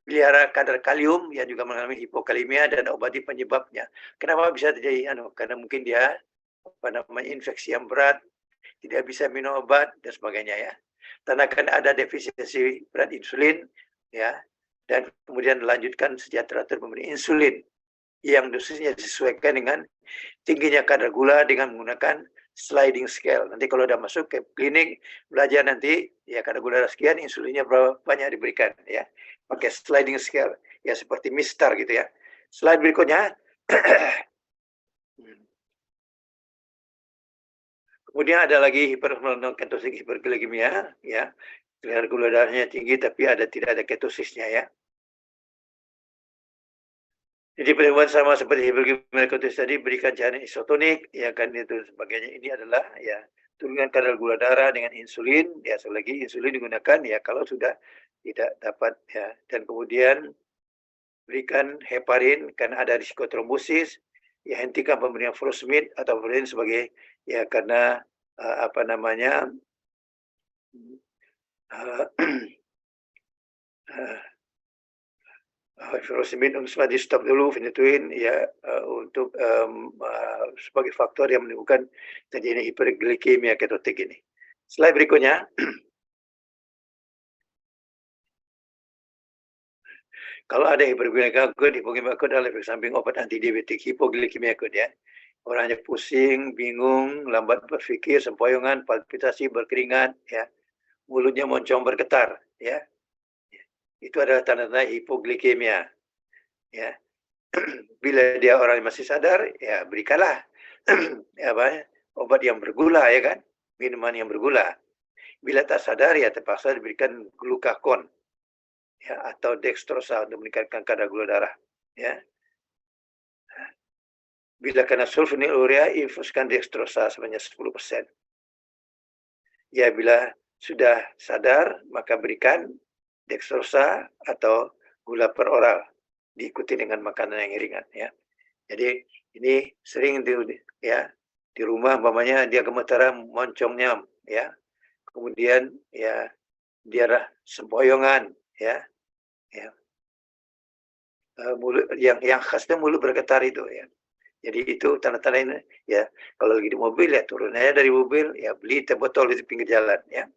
pelihara kadar kalium yang juga mengalami hipokalemia dan obati penyebabnya. Kenapa bisa terjadi? Karena mungkin dia infeksi yang berat, tidak bisa minum obat dan sebagainya, ya. Tandakan ada defisiensi berat insulin, ya, dan kemudian dilanjutkan sejak teratur memberi insulin yang dosisnya disesuaikan dengan tingginya kadar gula dengan menggunakan sliding scale. Nanti kalau udah masuk ke klinik belajar nanti, ya kadar gula sekian, insulinnya berapa banyak diberikan, ya. Pakai sliding scale, ya seperti mistar gitu, ya. Slide berikutnya. Kemudian ada lagi ketosis hiperglikemia, ya. Kadar gula darahnya tinggi tapi tidak ada ketosisnya, ya. Jadi penyembuhan sama seperti hiperglikemia ketosis tadi, berikan cairan isotonik, ya kan, itu sebagainya. Ini adalah ya turunkan kadar gula darah dengan insulin, ya, sekali lagi insulin digunakan ya kalau sudah tidak dapat, ya, dan kemudian berikan heparin karena ada risiko trombosis, ya, hentikan pemberian furosemid atau furosemid sebagai, ya, karena apa namanya Furosemid semua di stop dulu, phenytoin ya untuk sebagai faktor yang menimbulkan terjadinya hiperglikemia ketotik ini. Slide berikutnya. Kalau ada hiperglikemia akut adalah efek samping obat antidiabetik hipoglikemia akut ya. Orangnya pusing, bingung, lambat berpikir, sempoyongan, palpitasi, berkeringat, ya, mulutnya moncong bergetar, ya. Itu adalah tanda-tanda hipoglikemia, ya. Bila dia orang yang masih sadar, ya berikanlah obat yang bergula, ya kan, minuman yang bergula. Bila tak sadar, ya terpaksa diberikan glukakon, ya, atau dextrosa untuk meningkatkan kadar gula darah, ya. Bila kena sulfonylurea, infuskan dextrosa sebanyak 10%. Ya, bila sudah sadar, maka berikan dextrosa atau gula per oral, diikuti dengan makanan yang ringan, ya. Jadi ini sering di rumah umpamanya dia gemetaran moncongnya, ya. Kemudian ya dia sempoyongan, ya. Mulut yang khasnya mulut bergetar itu, ya. Jadi itu tanda-tanda ini, ya. Kalau lagi di mobil, ya turun aja dari mobil, ya beli teh botol di pinggir jalan, ya.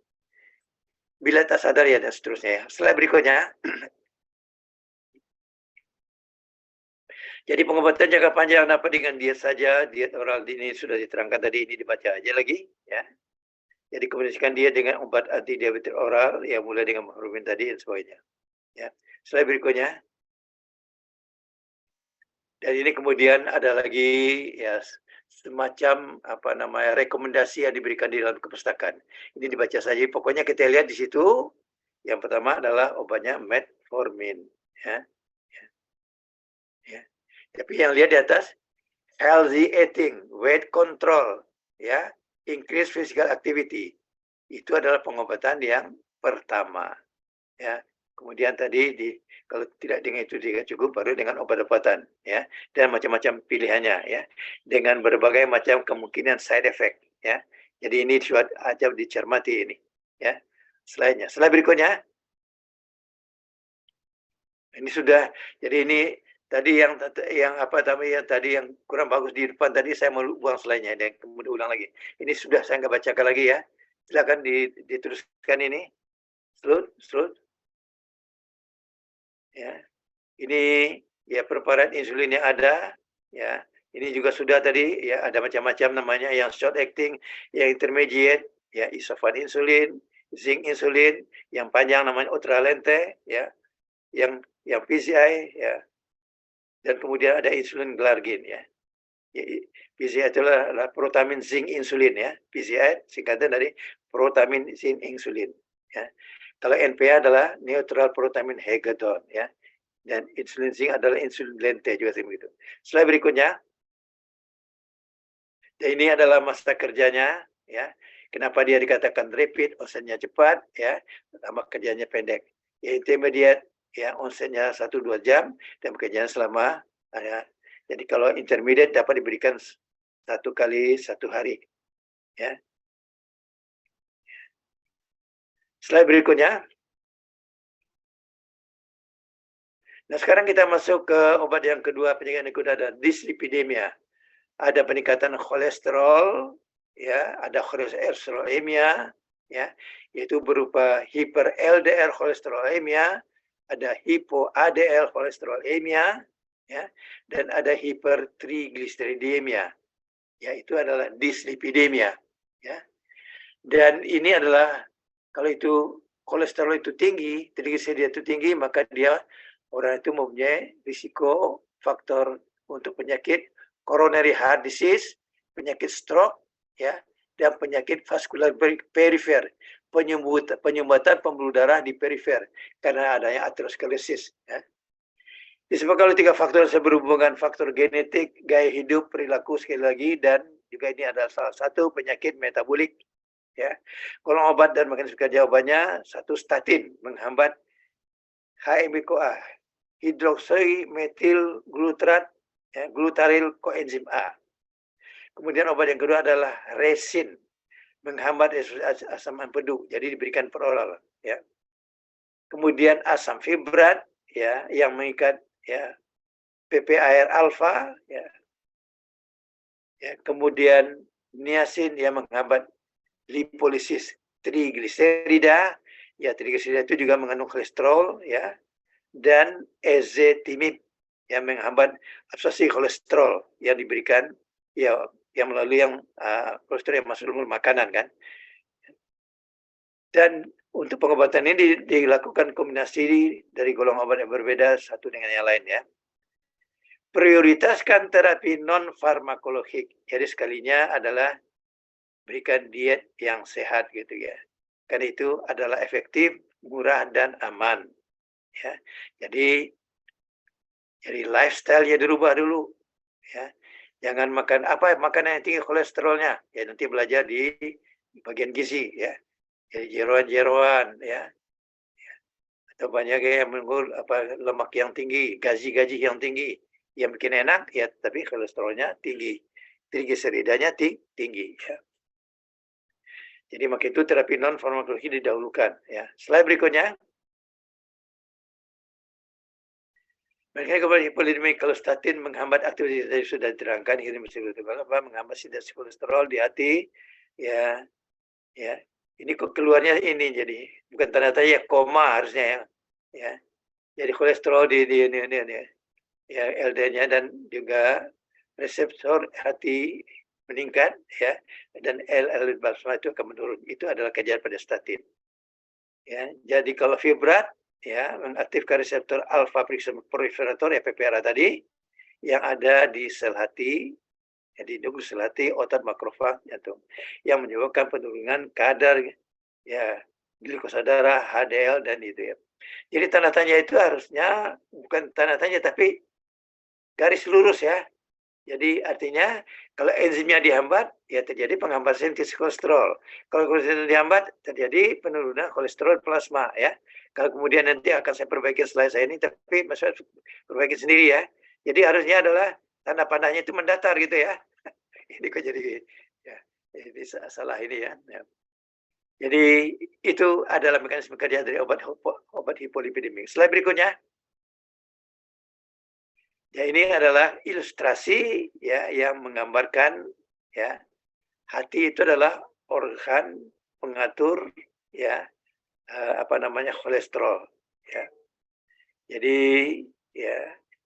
Bila tak sadar, ya, dan seterusnya, ya. Slide berikutnya. Jadi pengobatan jangka panjang dapat dengan diet saja, diet oral ini sudah diterangkan tadi, ini dibaca aja lagi, ya. Jadi kombinasikan diet dengan obat anti diabetes oral, ya mulai dengan metformin tadi dan sebagainya, ya. Slide berikutnya. Dan ini kemudian ada lagi ya semacam rekomendasi yang diberikan di dalam kepustakaan. Ini dibaca saja. Pokoknya kita lihat di situ. Yang pertama adalah obatnya metformin, ya. Tapi yang lihat di atas healthy eating, weight control, ya, increase physical activity. Itu adalah pengobatan yang pertama, ya. Kemudian tadi kalau tidak dengan itu tidak cukup, baru dengan obat-obatan, ya, dan macam-macam pilihannya, ya, dengan berbagai macam kemungkinan side effect, ya. Jadi ini sudah aja dicermati ini, ya. Slide berikutnya. Ini sudah, jadi ini tadi yang tadi yang kurang bagus di depan tadi saya mau buang slide-nya dan kemudian ulang lagi. Ini sudah saya nggak bacakan lagi, ya. Silakan diteruskan ini. Slide. Ya, ini ya preparat insulin yang ada, ya. Ini juga sudah tadi, ya, ada macam-macam namanya, yang short acting, yang intermediate, ya, isofan insulin, zinc insulin, yang panjang namanya Utralente, ya, yang PCI, ya, dan kemudian ada insulin glargin, ya. PCI itulah protamin zinc insulin, ya. PCI singkatan dari protamin zinc insulin, ya. Kalau NPA adalah neutral protamin hagedon, ya. Dan insulin zinc adalah insulin lente juga begitu. Slide berikutnya. Dan ini adalah masa kerjanya, ya. Kenapa dia dikatakan rapid, onsetnya cepat, ya, pertama kerjanya pendek. Ya, intermediate, ya, onsetnya 1-2 jam dan kerjanya selama, ya. Jadi kalau intermediate dapat diberikan 1 kali 1 hari, ya. Slide berikutnya. Nah, sekarang kita masuk ke obat yang kedua, penyakit yang kedua ada dyslipidemia. Ada peningkatan kolesterol, ya, ada kolesterolemia, ya, yaitu berupa hiper LDL kolesterolemia, ada hipo ADL kolesterolemia, ya, dan ada hipertrigliseridemia, ya, itu adalah dyslipidemia, ya. Dan ini adalah kalau itu kolesterol itu tinggi, trigliserida itu tinggi, maka orang itu mempunyai risiko faktor untuk penyakit coronary heart disease, penyakit stroke, ya, dan penyakit vaskular perifer, penyumbatan pembuluh darah di perifer karena adanya aterosklerosis, ya. Disebabkan oleh 3 faktor yang berhubungan, faktor genetik, gaya hidup, perilaku sekali lagi, dan juga ini adalah salah satu penyakit metabolik, ya. Kalau obat dan mekanisme jawabannya, 1 statin menghambat HMB-CoA, hidroksimetil glutarat, ya, glutaryl koenzim A. Kemudian obat yang kedua adalah resin. menghambat asam empedu, jadi diberikan per oral, ya. Kemudian asam fibrat, ya, yang mengikat, ya, PPAR alfa, ya. Ya, kemudian niacin yang menghambat lipolisis trigliserida, ya trigliserida itu juga mengandung kolesterol, ya, dan ezetimibe yang menghambat absorpsi kolesterol yang diberikan, ya, yang melalui yang kolesterol yang masuk dalam makanan kan. Dan untuk pengobatan ini dilakukan kombinasi dari golongan obat yang berbeda satu dengan yang lain, ya. Prioritaskan terapi non farmakologik. Jadi sekalinya adalah berikan diet yang sehat gitu ya. Karena itu adalah efektif, murah dan aman. Ya. Jadi lifestyle-nya dirubah dulu ya. Jangan makan makanan yang tinggi kolesterolnya. Ya nanti belajar di bagian gizi ya. Jadi jeroan-jeroan ya. Atau banyak yang mengurus lemak yang tinggi, gaji-gaji yang tinggi. Yang bikin enak ya tapi kolesterolnya tinggi. Trigliseridanya tinggi ya. Jadi maka itu terapi non farmakologi didahulukan ya. Slide berikutnya. Mereka kembali hipolipidemik kalau statin menghambat aktivitas tadi sudah diterangkan menghambat sintesis kolesterol di hati ya ya. Ini kok keluarnya ini jadi bukan tanda-tanda koma harusnya ya. Ya. Jadi kolesterol di ya LDL-nya dan juga reseptor hati meningkat ya dan LL plasma itu akan menurun. Itu adalah kejadian pada statin. Ya, jadi kalau fibrat ya mengaktifkan reseptor alfa proliferator ya PPRA tadi yang ada di sel hati, ya, di nukleus sel hati, otot, makrofag, jantung yang menyebabkan penurunan kadar ya glukosa darah, HDL dan itu ya. Jadi tanda tanya itu harusnya bukan tanda tanya tapi garis lurus ya. Jadi artinya kalau enzimnya dihambat, ya terjadi penghambatan sintesis kolesterol. Kalau kolesterol dihambat, terjadi penurunan kolesterol plasma ya. Kalau kemudian nanti akan saya perbaiki slide saya ini, tapi saya perbaiki sendiri ya. Jadi harusnya adalah tanda pandangnya itu mendatar gitu ya. Ini kok jadi ya, ini salah ini ya. Jadi itu adalah mekanisme kerja dari obat hipolipidemik. Slide berikutnya. Ya ini adalah ilustrasi ya yang menggambarkan ya hati itu adalah organ pengatur ya kolesterol ya. Jadi ya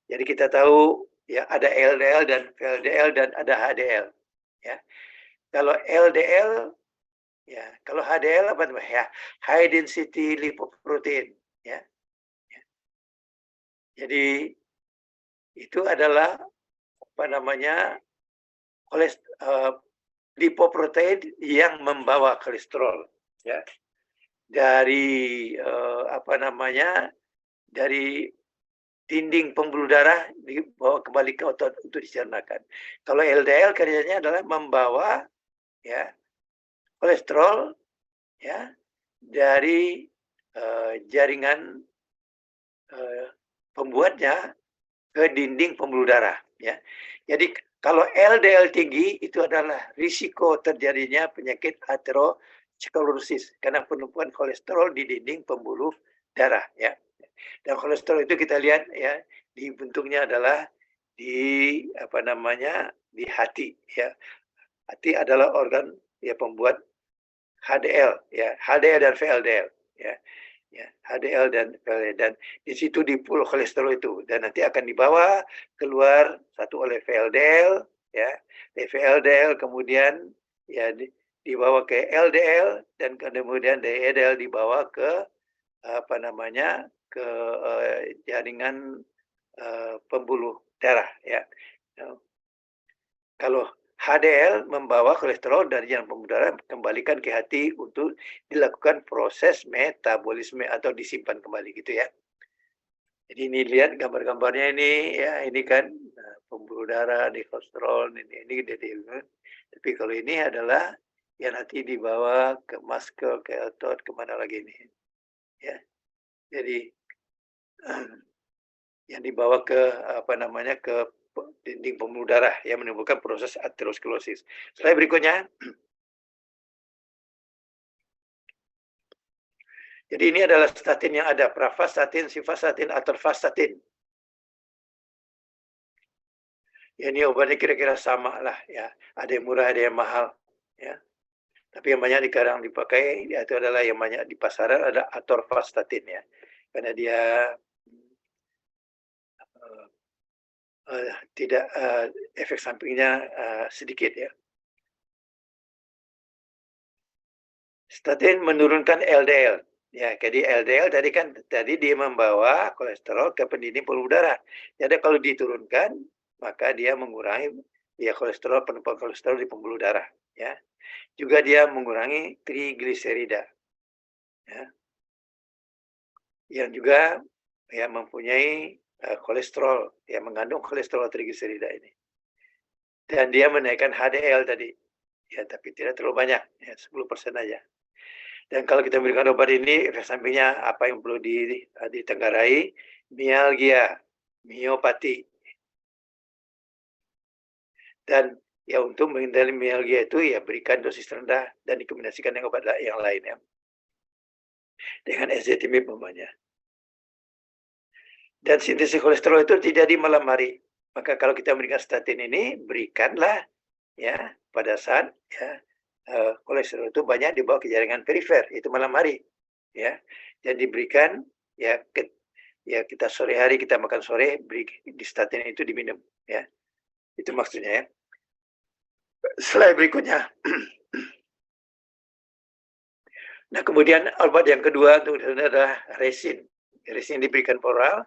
jadi kita tahu ya ada LDL dan VLDL dan ada HDL ya. Kalau LDL ya, kalau HDL apa namanya ya? High density lipoprotein ya. Jadi itu adalah lipoprotein yang membawa kolesterol ya dari dari dinding pembuluh darah dibawa kembali ke otot untuk dicernakan. Kalau LDL kerjanya adalah membawa ya kolesterol ya dari jaringan pembuatnya ke dinding pembuluh darah ya. Jadi kalau LDL tinggi itu adalah risiko terjadinya penyakit aterosklerosis karena penumpukan kolesterol di dinding pembuluh darah ya. Dan kolesterol itu kita lihat ya di bentuknya adalah di di hati ya. Hati adalah organ ya pembuat HDL ya, HDL dan VLDL ya. Ya, HDL dan VLDL dan di situ dipul kolesterol itu dan nanti akan dibawa keluar satu oleh VLDL ya, VLDL kemudian ya dibawa ke LDL dan kemudian LDL dibawa ke ke jaringan pembuluh darah ya. Kalau HDL membawa kolesterol dari jaringan pembuluh darah kembalikan ke hati untuk dilakukan proses metabolisme atau disimpan kembali gitu ya. Jadi ini lihat gambar-gambarnya ini ya ini kan pembuluh darah di kolesterol ini tapi kalau ini adalah yang nanti dibawa ke muscle ke otot kemana lagi ini ya. Jadi yang dibawa ke ke dinding pembuluh darah yang menimbulkan proses aterosklerosis. Slide berikutnya. Jadi ini adalah statin yang ada, pravastatin, simvastatin, atorvastatin. Ya, ini obatnya kira-kira sama lah ya. Ada yang murah, ada yang mahal ya. Tapi yang banyak sekarang dipakai itu adalah yang banyak di pasaran ada atorvastatin ya. Karena dia tidak efek sampingnya sedikit ya. Statin menurunkan LDL. Ya, jadi LDL tadi dia membawa kolesterol ke pendinding pembuluh darah. Jadi kalau diturunkan, maka dia mengurangi ya penumpukan kolesterol di pembuluh darah. Ya, juga dia mengurangi trigliserida. Ya, yang juga ya mempunyai kolesterol, yang mengandung kolesterol trigliserida ini. Dan dia menaikkan HDL tadi. Ya, tapi tidak terlalu banyak, ya 10% aja. Dan kalau kita memberikan obat ini, efek sampingnya apa yang perlu ditenggarai? Mialgia, miopati. Dan ya untuk menghindari mialgia itu ya berikan dosis rendah dan dikombinasikan dengan obat yang lain ya. Dengan ezetimibe umpamanya. Dan sintesis kolesterol itu terjadi malam hari. Maka kalau kita memberikan statin ini, berikanlah ya pada saat ya kolesterol itu banyak dibawa ke jaringan perifer, itu malam hari ya. Dan diberikan ya kita sore hari kita makan sore, beri di statin itu diminum ya. Itu maksudnya ya. Slide berikutnya. Nah, kemudian obat yang kedua itu adalah resin. Resin diberikan oral,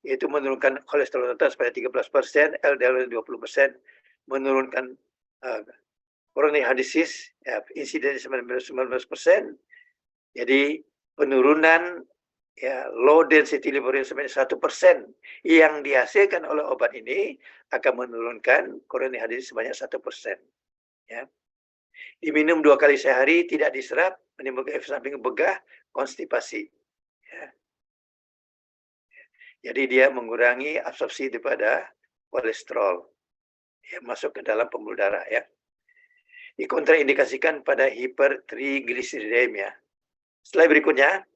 yaitu menurunkan kolesterol total supaya 13%, LDL 20%, menurunkan coronary heart disease, ya, insiden 19%. Jadi penurunan ya low density liver sebanyak 1% yang dihasilkan oleh obat ini akan menurunkan coronary heart disease sebanyak 1%. Ya. Diminum 2 kali sehari, tidak diserap, menimbulkan efek samping begah, konstipasi. Ya. Jadi dia mengurangi absorpsi daripada kolesterol yang masuk ke dalam pembuluh darah ya. Dikontraindikasikan pada hipertrigliseridemia. Slide berikutnya.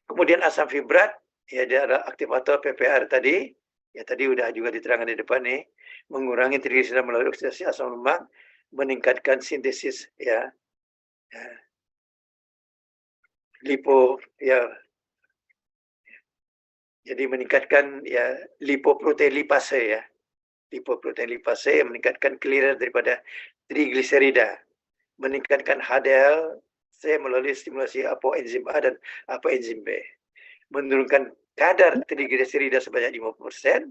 Kemudian asam fibrat, ya dia ada aktivator PPR tadi, ya tadi udah juga diterangkan di depan nih, mengurangi trigliserida melalui oksidasi asam lemak, meningkatkan sintesis ya lipo ya. Jadi meningkatkan ya lipoprotein lipase ya. Lipoprotein lipase yang meningkatkan clearance daripada trigliserida, meningkatkan HDL melalui stimulasi apoenzim A dan apoenzim B, menurunkan kadar trigliserida sebanyak 50%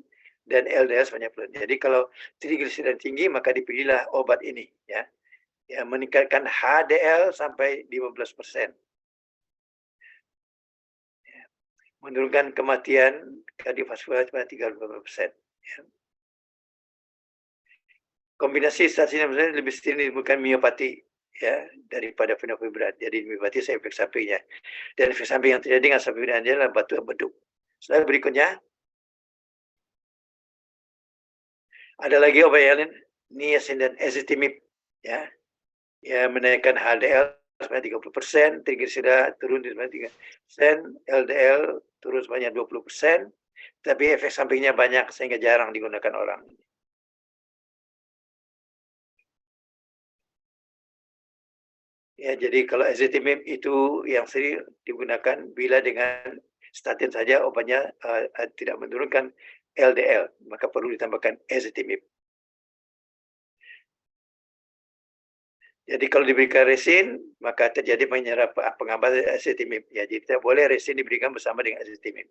dan LDL sebanyak 10%. Jadi kalau trigliserida tinggi maka dipilihlah obat ini ya. Ya, meningkatkan HDL sampai 15%. Ya. Menurunkan kematian kardiovaskular sebanyak 35%. Ya. Kombinasi statin lebih sering menimbulkan miopati ya daripada fenofibrat. Jadi miopati saya efek sampingnya. Dan efek samping yang terjadi dengan asam fibrat adalah batu beduk. Slide berikutnya. Ada lagi obat yang lain, niacin dan ezetimibe ya. Ya menaikkan HDL sebanyak 30%, trigliserida turun sebanyak 3%, LDL turun sebanyak 20%, tapi efek sampingnya banyak sehingga jarang digunakan orang. Ya, jadi kalau ezetimibe itu yang sering digunakan bila dengan statin saja obatnya tidak menurunkan LDL, maka perlu ditambahkan ezetimibe. Jadi kalau diberikan resin, maka terjadi menyerap pengambilan ezetimibe. Ya, jadi tidak boleh resin diberikan bersama dengan ezetimibe.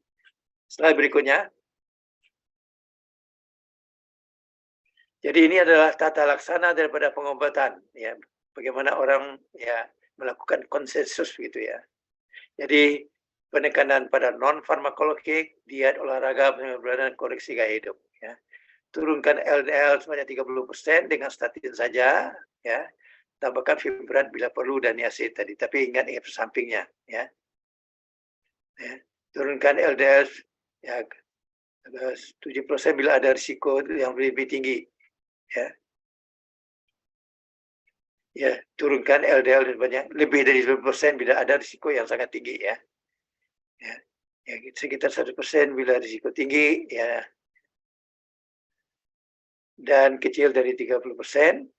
Slide berikutnya. Jadi ini adalah tata laksana daripada pengobatan, ya. Bagaimana orang ya melakukan konsensus gitu ya. Jadi penekanan pada non farmakologik, diet, olahraga, dan koreksi gaya hidup. Ya. Turunkan LDL sebanyak 30% dengan statin saja, ya. Tambahkan fibrat bila perlu dan niacin tadi. Tapi ingat efek sampingnya, ya. Ya. Turunkan LDL ya 7% bila ada risiko yang lebih tinggi, ya. ya turunkan LDL dan banyak lebih dari 10% bila ada risiko yang sangat tinggi ya. Ya, ya sekitar 1% bila risiko tinggi ya, dan kecil dari 30%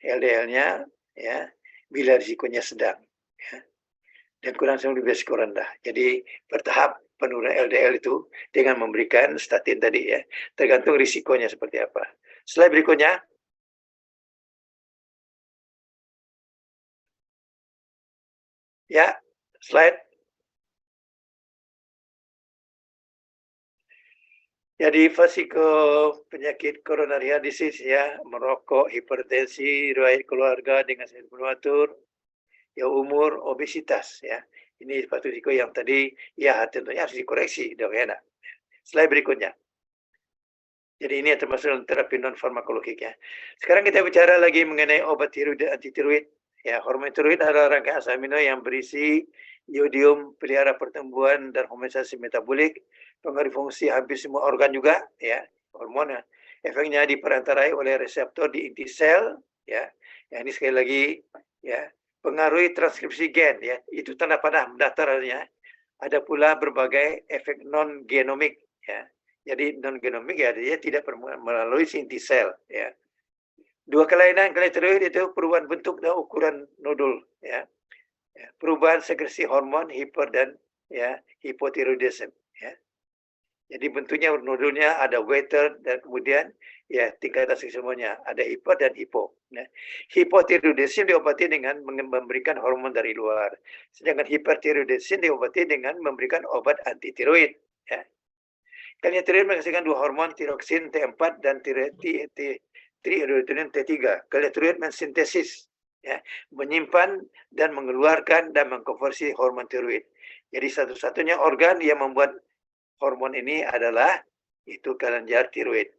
LDL-nya ya bila risikonya sedang ya, dan kurang lebih risiko rendah. Jadi bertahap penurunan LDL itu dengan memberikan statin tadi ya, tergantung risikonya seperti apa. Slide berikutnya. Ya, slide. Jadi fasiko penyakit coronary heart disease ya, merokok, hipertensi, riwayat keluarga dengan sakit prematur, ya umur, obesitas ya. Ini faktor risiko yang tadi ya tentunya harus dikoreksi dong ya. Slide berikutnya. Jadi ini termasuk terapi non farmakologik ya. Sekarang kita bicara lagi mengenai obat tiroid dan antitiroid. Ya, hormon tiroid adalah rangkaian asam amino yang berisi iodium, pelihara pertumbuhan dan homeostasi metabolik, pengaruh fungsi hampir semua organ juga ya, hormon. Efeknya diperantarai oleh reseptor di inti sel ya. Ya ini sekali lagi ya, pengaruhi transkripsi gen ya. Itu tanda panah mendaftarnya. Ada pula berbagai efek non genomik ya. Jadi non genomik ya dia tidak melalui inti sel ya. Dua kelainan tiroid itu perubahan bentuk dan ukuran nodul ya. Perubahan sekresi hormon hiper dan ya hipotiroidism ya. Jadi bentuknya nodulnya ada water dan kemudian ya tingkatan semuanya ada hiper dan hipo. Ya. Hipotiroidism diobati dengan memberikan hormon dari luar, sedangkan hipertiroidism diobati dengan memberikan obat anti tiroid. Ya. Tiroid menghasilkan dua hormon tiroksin T4 dan triiodotinin T3. Tiroid mensintesis, ya, menyimpan dan mengeluarkan dan mengkonversi hormon tiroid. Jadi satu-satunya organ yang membuat hormon ini adalah itu kelenjar tiroid.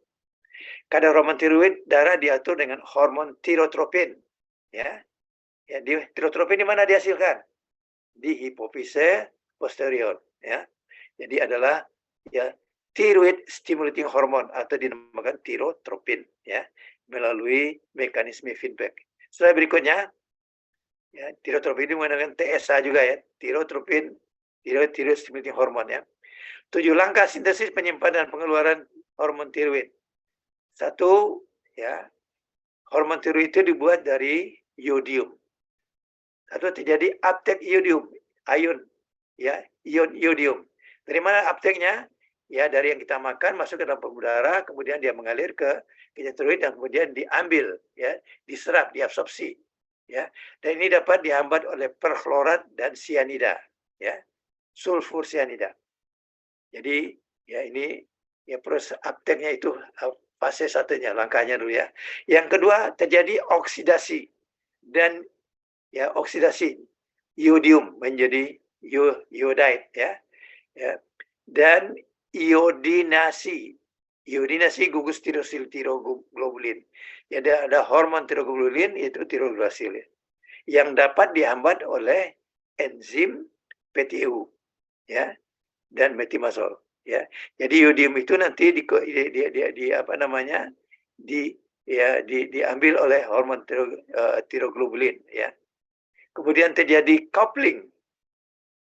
Kadar hormon tiroid darah diatur dengan hormon tirotropin, ya. Ya, tirotropin di mana dihasilkan? Di hipofise posterior, ya. Jadi adalah ya thyroid stimulating hormone atau dinamakan tirotropin ya, melalui mekanisme feedback. Slide berikutnya. Ya, tirotropin ini menggunakan TSH juga ya, tirotropin, thyroid stimulating hormone ya. 7 langkah sintesis penyimpanan dan pengeluaran hormon tiroid. Satu, ya, hormon tiroid itu dibuat dari iodium. Satu, terjadi uptake iodium, ion, ya, ion iodium. Dari mana uptake-nya? Ya, dari yang kita makan masuk ke dalam pembuluh darah, kemudian dia mengalir ke tiroid dan kemudian diambil, ya, diserap, diabsorpsi, ya. Dan ini dapat dihambat oleh perchlorat dan sianida, ya, sulfur sianida. Jadi ya ini ya proses uptake-nya itu fase satunya, langkahnya dulu ya. Yang kedua terjadi oksidasi dan ya oksidasi iodium menjadi iodide ya. Ya. Dan iodinasi. Iodinasi gugus tirosil tiroglobulin. Ya, ada hormon tiroglobulin yaitu tiroglobulin yang dapat dihambat oleh enzim PTU ya dan metimazol ya. Jadi iodium itu nanti di apa namanya? Diambil oleh hormon tiroglobulin ya. Kemudian terjadi coupling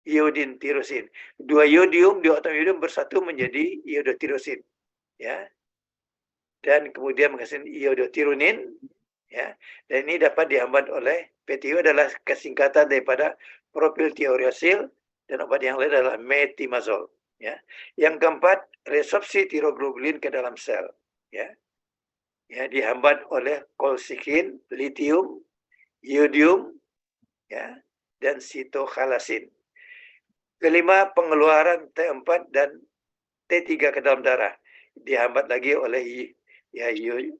iodin tirosin. Dua iodium, dua atom iodium bersatu menjadi iodotirosin. Ya. Dan kemudian menghasilkan iodotironin. Ya. Dan ini dapat dihambat oleh PTU adalah kesingkatan daripada propylthiouracil dan obat yang lain adalah metimazol. Ya. Yang keempat, resorpsi tiroglobulin ke dalam sel. Ya. Ya, dihambat oleh kolsikin, litium, iodium, ya, dan sitokhalasin. Kelima, pengeluaran T4 dan T3 ke dalam darah dihambat lagi oleh ion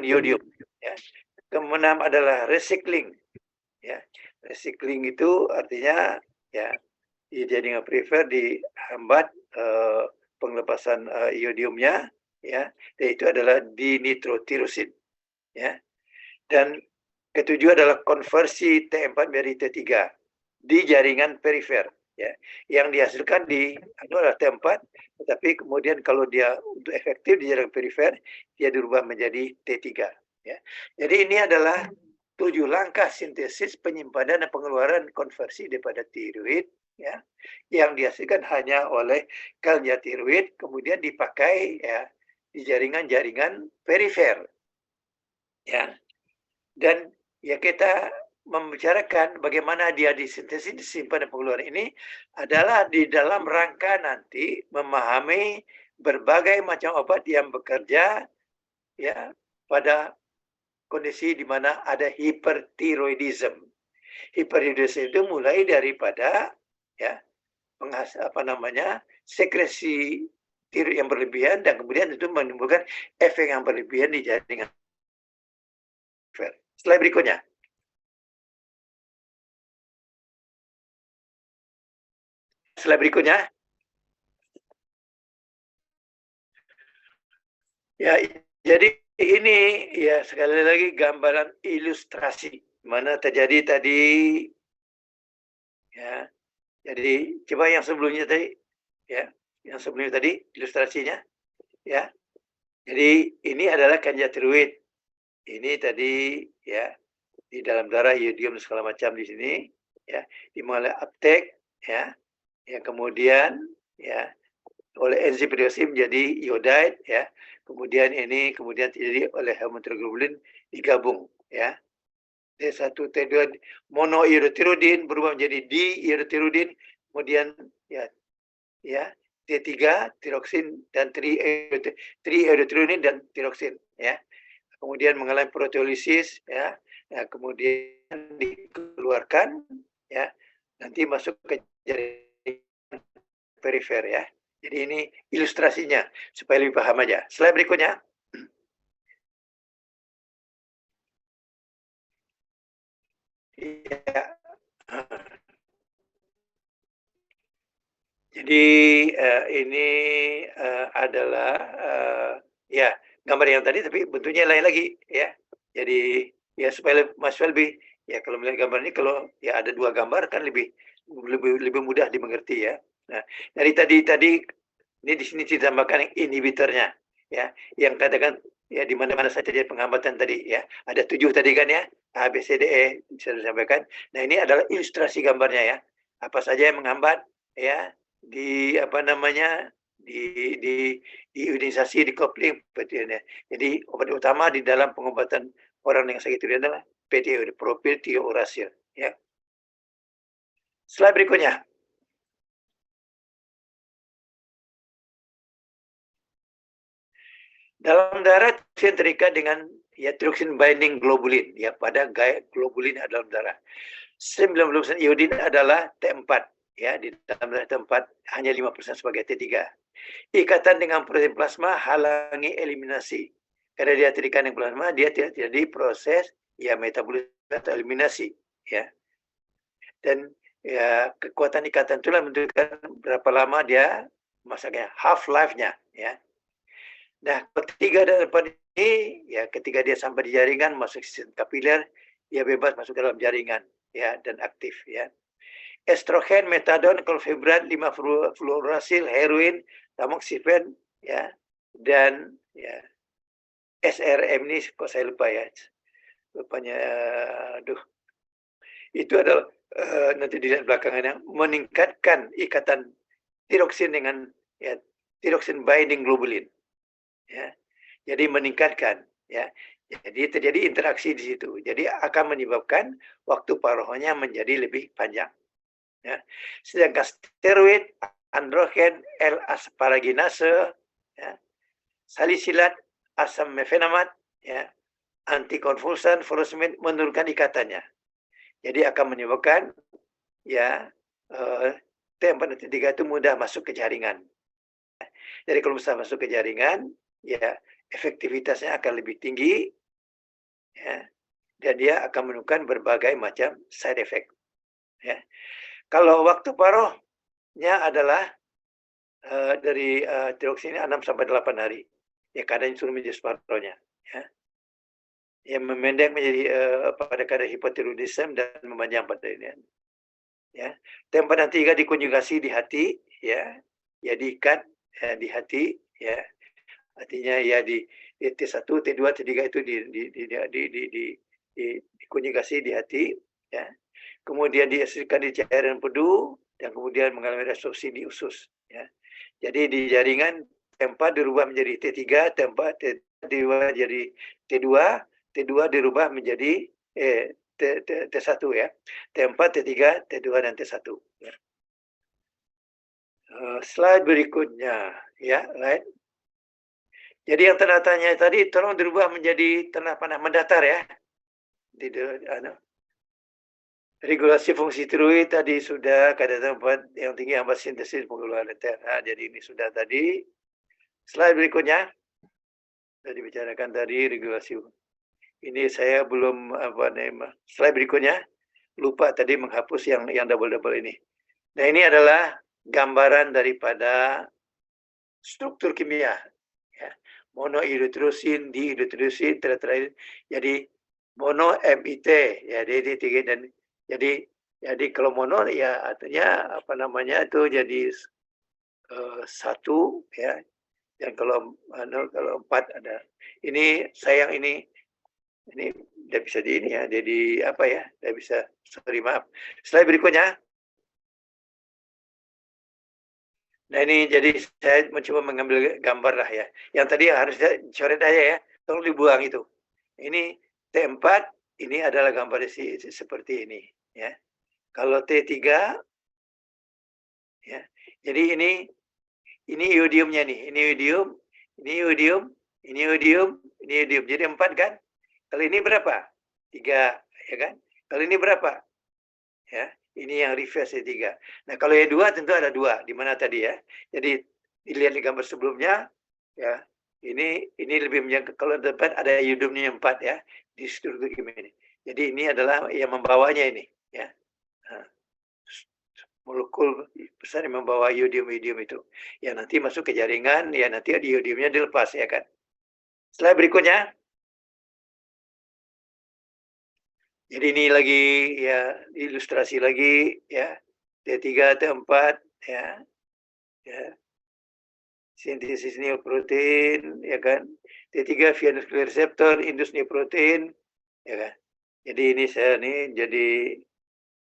iodium ya. Keenam adalah recycling ya. Recycling itu artinya ya jadi prefer dihambat penglepasan iodiumnya ya, yaitu adalah dinitrotirosin ya. Dan ketujuh adalah konversi T4 menjadi T3 di jaringan perifer ya. Yang dihasilkan adalah T4, tetapi kemudian kalau dia untuk efektif di jaringan perifer dia dirubah menjadi T3 ya. Jadi ini adalah 7 langkah sintesis penyimpanan dan pengeluaran konversi daripada tiroid, ya, yang dihasilkan hanya oleh kelenjar tiroid, kemudian dipakai ya di jaringan-jaringan perifer, ya. Dan ya kita membicarakan bagaimana dia disintesis, disimpan dan pengeluaran ini adalah di dalam rangka nanti memahami berbagai macam obat yang bekerja ya pada kondisi di mana ada hipertiroidism. Hipertiroidism itu mulai daripada ya sekresi tiroid yang berlebihan dan kemudian itu menimbulkan efek yang berlebihan di jaringan. Slide berikutnya. Slide berikutnya. Ya, jadi ini ya sekali lagi gambaran ilustrasi mana terjadi tadi ya. Jadi coba yang sebelumnya tadi ya, yang sebelumnya tadi ilustrasinya ya. Jadi ini adalah kelenjar tiroid. Ini tadi ya di dalam darah iodium segala macam di sini ya, dimulai uptake ya, yang kemudian ya oleh enzim periodisi menjadi iodide ya. Kemudian ini kemudian terjadi oleh hemoglobin digabung ya. T1, T2 monoiodotiriodin berubah menjadi diiodotiriodin, kemudian ya T3 tiroksin dan triiodotiriodin dan tiroksin ya. Kemudian mengalami proteolisis ya. Ya, kemudian dikeluarkan ya. Nanti masuk ke jaringan perifer ya. Jadi ini ilustrasinya supaya lebih paham aja. Slide berikutnya. Ya. Jadi ini adalah ya gambar yang tadi tapi bentuknya lain lagi ya. Jadi ya supaya Mas lebih ya kalau melihat gambar ini kalau ya ada 2 gambar kan lebih mudah dimengerti ya. Nah, dari tadi ini di sini ditambahkan inhibitornya ya, yang katakan ya di mana-mana saja terjadi penghambatan tadi ya. Ada 7 tadi kan ya, A, B, C, D, E bisa disampaikan. Nah, ini adalah ilustrasi gambarnya ya. Apa saja yang menghambat ya di apa namanya di ionisasi, di coupling ya. Jadi obat utama di dalam pengobatan orang yang sakit tiroid adalah PTO, propil tiouracil ya. Slide berikutnya. Dalam darah tiroksin terikat dengan ya tiroksin binding globulin ya pada gaya globulin dalam darah. 90% iodin adalah T4 ya di dalam darah T4 hanya 5% sebagai T3. Ikatan dengan protein plasma halangi eliminasi. Karena dia terikat dengan plasma dia tidak terjadi proses ya metabolisme atau eliminasi ya. Dan ya kekuatan ikatan itulah menentukan berapa lama dia masaknya half life-nya ya. Nah, ketiga daripada ini, ya ketika dia sampai di jaringan, masuk sistem kapiler, dia bebas masuk ke dalam jaringan, ya, dan aktif, ya. Estrogen, metadon, klofibrat, 5-fluorouracil, heroin, tamoxifen, ya, dan ya, SRM ini kok saya lupa ya, lupanya, aduh, itu adalah nanti dilihat belakangannya meningkatkan ikatan tiroksin dengan ya, tiroksin binding globulin. Ya, jadi meningkatkan ya. Jadi terjadi interaksi di situ. Jadi akan menyebabkan waktu parohnya menjadi lebih panjang. Ya. Sedangkan steroid, androgen, L-asparaginase, ya, salisilat, asam mefenamat, ya, antikonvulsan, furosemid menurunkan ikatannya. Jadi akan menyebabkan ya T4 dan T3 itu mudah masuk ke jaringan. Jadi kalau bisa masuk ke jaringan, ya efektivitasnya akan lebih tinggi ya, dan dia akan menunjukkan berbagai macam side effect ya. Kalau waktu parohnya adalah dari tiroksin 6 sampai 8 hari ya, kadang suruh menjadi separuhnya ya. Yang memendek menjadi pada kadar hipotiroidism dan memanjang pada ini ya. T4 dan T3 dikonjugasi di hati ya, ya diikat di hati ya. Artinya ya di T1, T2, T3 itu dikonjugasi di hati, ya. Kemudian dihasilkan di cairan empedu dan kemudian mengalami resorpsi di usus, ya. Jadi di jaringan T4 dirubah menjadi T3, T4 dirubah menjadi T2, T2 dirubah menjadi T1 ya. T4, T3, T2 dan T1 ya. Slide berikutnya ya, right. Jadi yang tanda tanya tadi tolong dirubah menjadi tanda panah mendatar ya. Regulasi fungsi tiroid tadi sudah, kadar tempat yang tinggi hambat sintesis pengeluaran TNA. Jadi ini sudah tadi. Slide berikutnya. Sudah dibicarakan tadi regulasi. Ini saya belum slide berikutnya. Lupa tadi menghapus yang double-double ini. Nah, ini adalah gambaran daripada struktur kimia. Ya. Monohidroterusin, dihidroterusin, tetraterusin. Jadi mono MIT ya, DD3 dan jadi kalau mono ya artinya apa namanya itu jadi satu ya. Dan kalau empat ada. Ini sayang ini tidak bisa di ini ya. Jadi apa ya? Tidak bisa. Sorry, maaf. Slide berikutnya. Nah ini jadi saya mencoba mengambil gambar lah ya. Yang tadi harusnya coret aja ya. Tolong dibuang itu. Ini T4 ini adalah gambar seperti ini ya. Kalau T3 ya. Jadi ini iodiumnya nih. Ini iodium, ini iodium, ini iodium, ini iodium. Jadi 4 kan? Kalau ini berapa? 3 ya kan? Kalau ini berapa? Ya. Ini yang reverse tiga. Nah, kalau yang 2 tentu ada 2. Di mana tadi ya? Jadi dilihat di gambar sebelumnya ya. Ini lebih kalau depan ada iodiumnya 4 ya di struktur kimia ini. Jadi ini adalah yang membawanya ini ya. Nah, molekul besar yang membawa iodium itu. Ya nanti masuk ke jaringan, ya nanti iodiumnya dilepas ya kan. Slide berikutnya. Jadi ini lagi ya ilustrasi lagi ya. T3, T4 ya. Ya. Sintesis neoprotein ya kan. T3 via nuclear receptor, indus neoprotein ya kan. Jadi ini saya nih jadi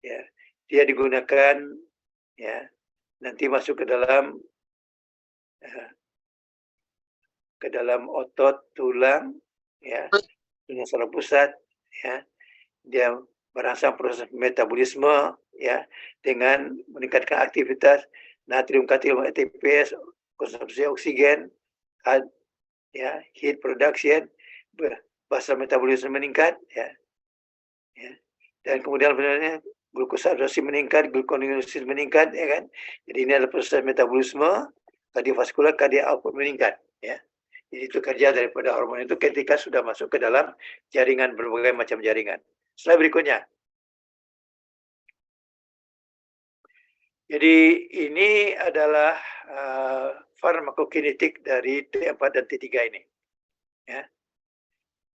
ya dia digunakan ya nanti masuk ke dalam otot tulang ya dengan saraf pusat ya. Dia merangsang proses metabolisme ya dengan meningkatkan aktivitas natrium katium ATPase, konsumsi oksigen, ya, heat production, basal metabolisme meningkat ya. Dan kemudian sebenarnya glukosa meningkat, gluconeogenesis meningkat ya kan. Jadi ini adalah proses metabolisme kardiovaskular, kardiak output meningkat ya. Jadi itu kerja daripada hormon itu ketika sudah masuk ke dalam jaringan, berbagai macam jaringan. Slide berikutnya. Jadi ini adalah farmakokinetik dari T4 dan T3 ini. Ya.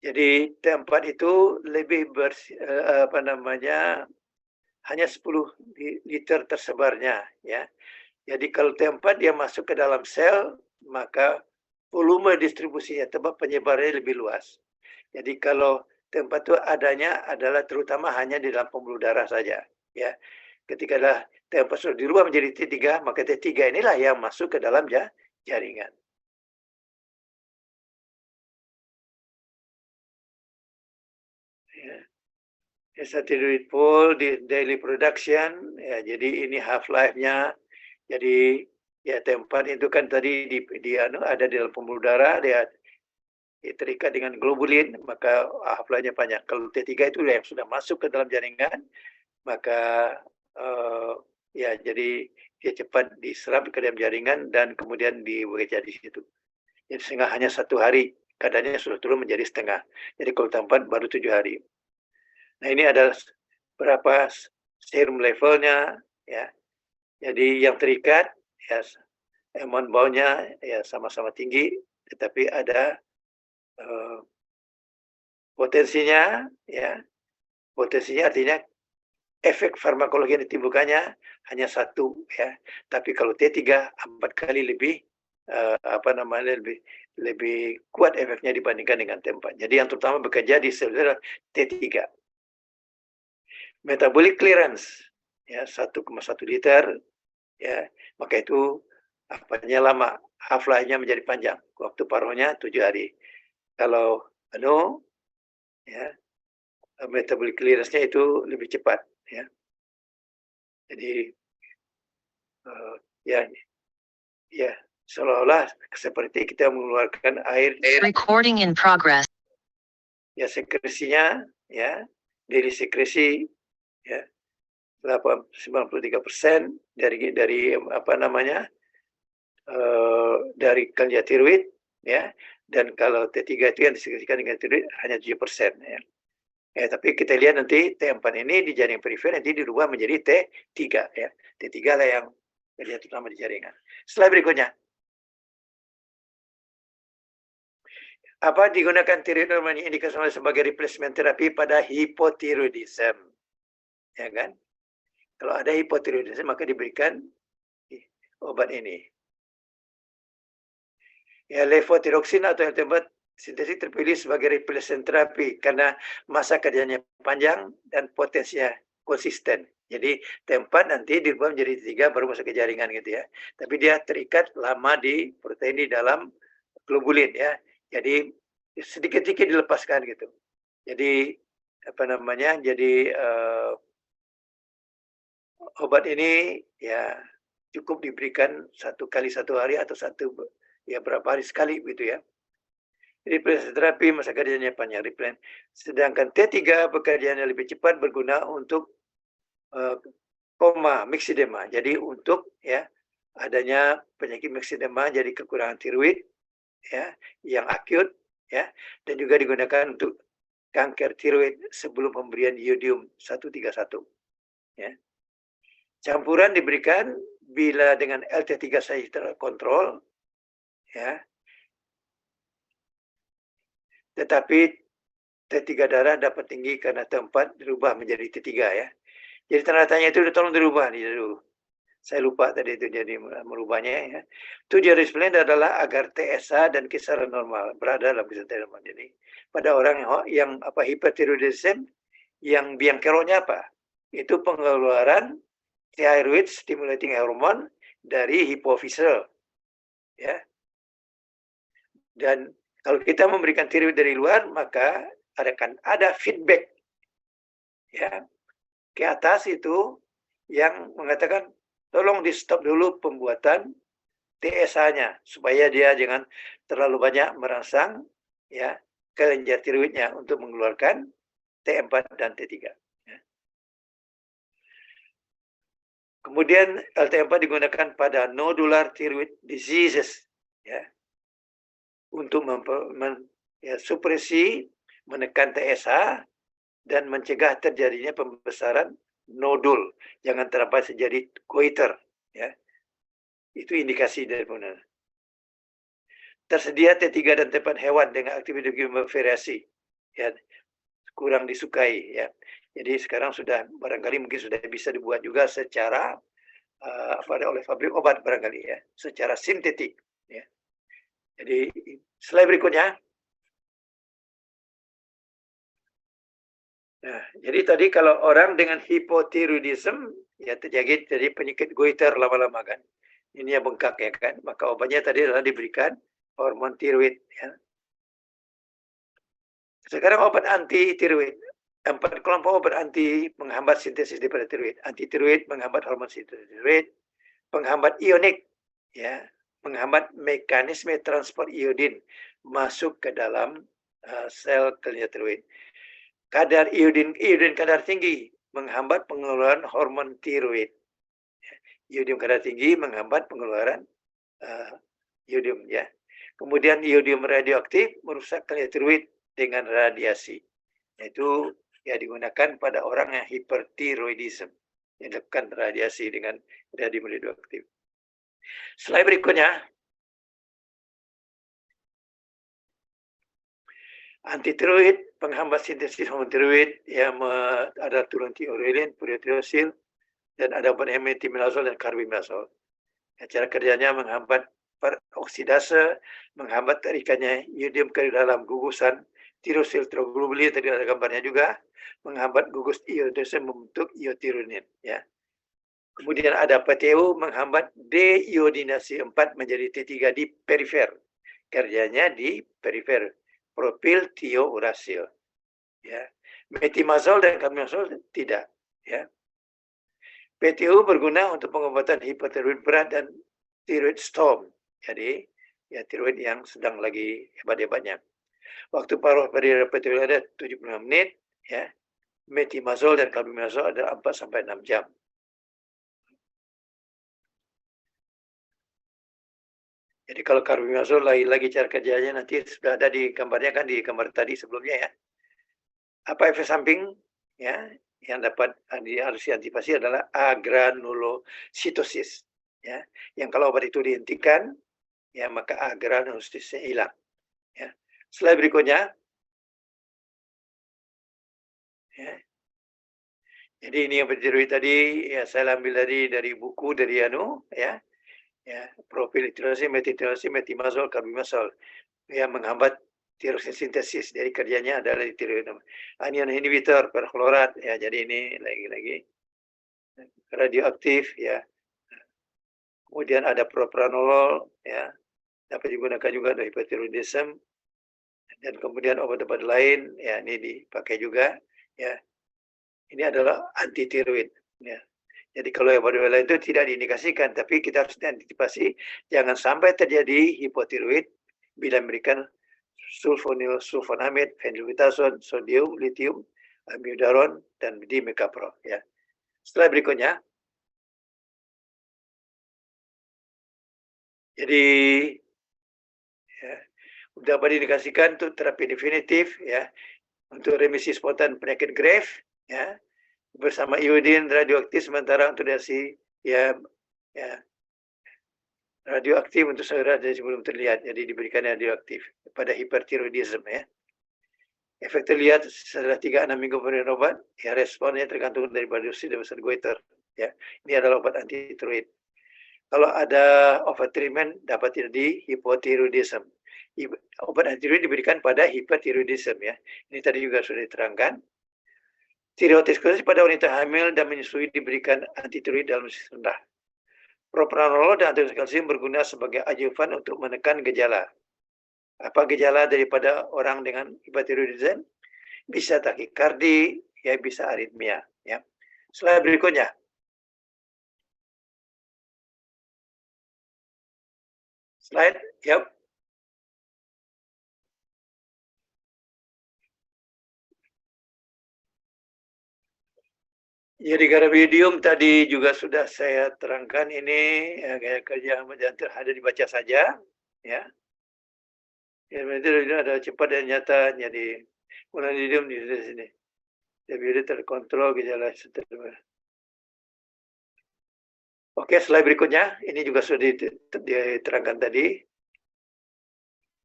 Jadi T4 itu lebih hanya 10 liter tersebarnya ya. Jadi kalau T4 dia masuk ke dalam sel, maka volume distribusinya, tempat penyebarannya lebih luas. Jadi kalau T4 itu adanya adalah terutama hanya di dalam pembuluh darah saja ya. Ketika T4 sudah dirubah menjadi T3, maka T3 inilah yang masuk ke dalam jaringan. Ya. Satiroid pool di daily production ya, jadi ini half life-nya. Jadi ya T4 itu kan tadi ada di dalam pembuluh darah, dia terikat dengan globulin, maka half-life-nya panjang. Kalau T3 itu yang sudah masuk ke dalam jaringan, maka ya jadi dia cepat diserap ke dalam jaringan dan kemudian bekerja di situ. Jadi sehingga hanya 1 hari kadarnya sudah turun menjadi setengah. Jadi kalau T4 baru 7 hari. Nah ini adalah berapa serum levelnya ya. Jadi yang terikat ya amount bound-nya ya sama-sama tinggi, tetapi ada potensinya ya. Potensinya artinya efek farmakologi yang ditimbulkannya hanya 1 ya. Tapi kalau T3 4 kali lebih lebih kuat efeknya dibandingkan dengan T4. Jadi yang terutama bekerja di sel T3. Metabolic clearance ya 1,1 liter ya, maka itu apanya lama, half-life-nya menjadi panjang. Waktu paruhnya 7 hari. Kalau ya metabolic clearance-nya itu lebih cepat ya. Jadi ya seolah-olah seperti kita mengeluarkan air. Recording in progress. Ya sekresinya ya dari sekresi ya 93% dari apa namanya dari kelenjar tiroid ya, dan kalau T3 itu yang disekresikan dengan tiroid hanya 7% ya. Tapi kita lihat nanti T4 ini di jaringan perifer nanti dirubah menjadi T3 ya. T3 lah yang kerja terutama di jaringan. Slide berikutnya. Apa digunakan tiroid hormon ini indikasi sebagai replacement terapi pada hipotiroidism. Ya kan? Kalau ada hipotiroidism maka diberikan obat ini. Ya, levotiroxin atau yang tempat sintesis terpilih sebagai replacement terapi karena masa kerjanya panjang dan potensinya konsisten. Jadi T4 nanti dirubah menjadi T3 baru masuk ke jaringan gitu ya. Tapi dia terikat lama di protein di dalam globulin ya. Jadi sedikit-sedikit dilepaskan gitu. Jadi apa namanya? Jadi obat ini ya cukup diberikan 1 kali 1 hari atau berapa hari sekali gitu ya. Replacement terapi masa kerjanya panjang. Sedangkan T3 pekerjaannya lebih cepat berguna untuk koma myxedema. Jadi untuk ya adanya penyakit myxedema jadi kekurangan tiroid ya yang akut ya, dan juga digunakan untuk kanker tiroid sebelum pemberian iodium 131 ya. Campuran diberikan bila dengan LT3 saja terkontrol ya. Tetapi T3 darah dapat tinggi karena T4 dirubah menjadi T3 ya. Jadi tanda tanya itu tolong dirubah nih dulu. Saya lupa tadi itu jadi merubahnya ya. Tujuan disiplin adalah agar TSH dan kisaran normal berada dalam kisaran normal. Jadi pada orang yang hipertiroidism yang biang keroknya apa? Itu pengeluaran thyroid stimulating hormone dari hipofisal ya. Dan kalau kita memberikan tiroid dari luar maka akan ada feedback ya ke atas itu yang mengatakan tolong di stop dulu pembuatan TSH-nya supaya dia jangan terlalu banyak merangsang ya kelenjar tiroidnya untuk mengeluarkan T4 dan T3. Ya. Kemudian LT4 digunakan pada nodular thyroid diseases ya untuk supresi menekan TSH dan mencegah terjadinya pembesaran nodul, jangan terdapat terjadi goiter ya. Itu indikasi dari benar. Tersedia T3 dan T4 hewan dengan aktivitas bervariasi ya, kurang disukai ya. Jadi sekarang sudah barangkali mungkin sudah bisa dibuat juga secara oleh pabrik obat barangkali ya, secara sintetik ya. Jadi slide berikutnya. Nah, jadi tadi kalau orang dengan hipotiroidism ya terjadi penyakit goiter lama-lama kan. Ini yang bengkak ya kan. Maka obatnya tadi adalah diberikan hormon tiroid ya. Sekarang obat anti tiroid. 4 kelompok obat anti menghambat sintesis daripada tiroid. Anti tiroid menghambat hormon sintesis tiroid, penghambat ionik ya, menghambat mekanisme transport iodin masuk ke dalam sel kelenjar tiroid. Kadar iodin kadar tinggi menghambat pengeluaran hormon tiroid. Iodium kadar tinggi menghambat pengeluaran iodium ya. Kemudian iodium radioaktif merusak kelenjar tiroid dengan radiasi. Yaitu ya digunakan pada orang yang hipertiroidism yang dilakukan radiasi dengan radium radioaktif. Slide berikutnya. Antitiroid penghambat sintesis hormon tiroid yang ada turun tiroidin, puriotirosil, dan ada obat metimilazol dan karbimazol. Ya, cara kerjanya menghambat peroksidase, menghambat tarikannya iodium ke dalam gugusan tirosil tiroglobulin, tadi ada gambarnya juga, menghambat gugus iodase membentuk iotironin, ya. Kemudian ada PTU menghambat deiodinasi 4 menjadi T3 di perifer. Kerjanya di perifer, propil tiourasil. Ya. Metimazol dan carbimazole tidak, ya. PTU berguna untuk pengobatan hipotiroid berat dan thyroid storm. Jadi, ya tiroid yang sedang lagi hebat-hebatnya. Waktu paruh pada PTU ada 75 menit, ya. Metimazol dan carbimazole ada 4 sampai 6 jam. Jadi kalau carbimazole lagi cara kerjanya nanti sudah ada di gambarnya kan, di gambar tadi sebelumnya, ya. Apa efek samping, ya, yang dapat harus diantisipasi adalah agranulositosis, ya. Yang kalau obat itu dihentikan, ya maka agranulositosisnya hilang, ya. Slide berikutnya, ya. Jadi ini yang tiroid tadi, ya saya ambil dari buku dari ya, profil tirosin, metimazol, carbimazole yang menghambat tirosin sintesis. Jadi kerjanya adalah di tiroid. Anion inhibitor perchlorat, ya. Jadi ini lagi-lagi radioaktif, ya. Kemudian ada propranolol, ya, dapat digunakan juga untuk hipotiroidisme. Dan kemudian obat-obat lain, ya ini dipakai juga, ya. Ini adalah anti tiroid, ya. Jadi kalau obat-obat lain itu tidak diindikasikan, tapi kita harus antisipasi jangan sampai terjadi hipotiroid bila memberikan sulfonil, sulfonamid, phenylbutazone, sodium, litium, amiodaron, dan dimecapro, ya. Setelah berikutnya, jadi ya, dapat diindikasikan untuk terapi definitif, ya, untuk remisi spontan penyakit Grave, ya, bersama iodin radioaktif, sementara untuk dasi, ya radioaktif untuk segera dari sebelum terlihat, jadi diberikan radioaktif pada hipertiroidisme, ya. Efek terlihat setelah 3-6 minggu pemberian obat, ya responnya tergantung dari dosis dan besar goiter, ya. Ini adalah obat anti tiroid. Kalau ada overtreatment dapat terjadi hipotiroidisme. Obat anti tiroid diberikan pada hipertiroidisme, ya. Ini tadi juga sudah diterangkan. Tiroidektosis pada wanita hamil dan menyusui diberikan anti tiroid dalam dosis rendah. Propranolol dan antibiootik kalsium berguna sebagai adjuvan untuk menekan gejala. Apa gejala daripada orang dengan hipotiroidisme? Bisa takikardi, ya bisa aritmia, ya. Slide berikutnya. Slide, yep. Jadi carbimazole tadi juga sudah saya terangkan ini, ya, kerja ada dibaca saja, ya. Itu ada cepat dan nyata, jadi mononidium di sini. Jadi terkontrol gejala seterusnya. Oke, slide berikutnya. Ini juga sudah diterangkan tadi.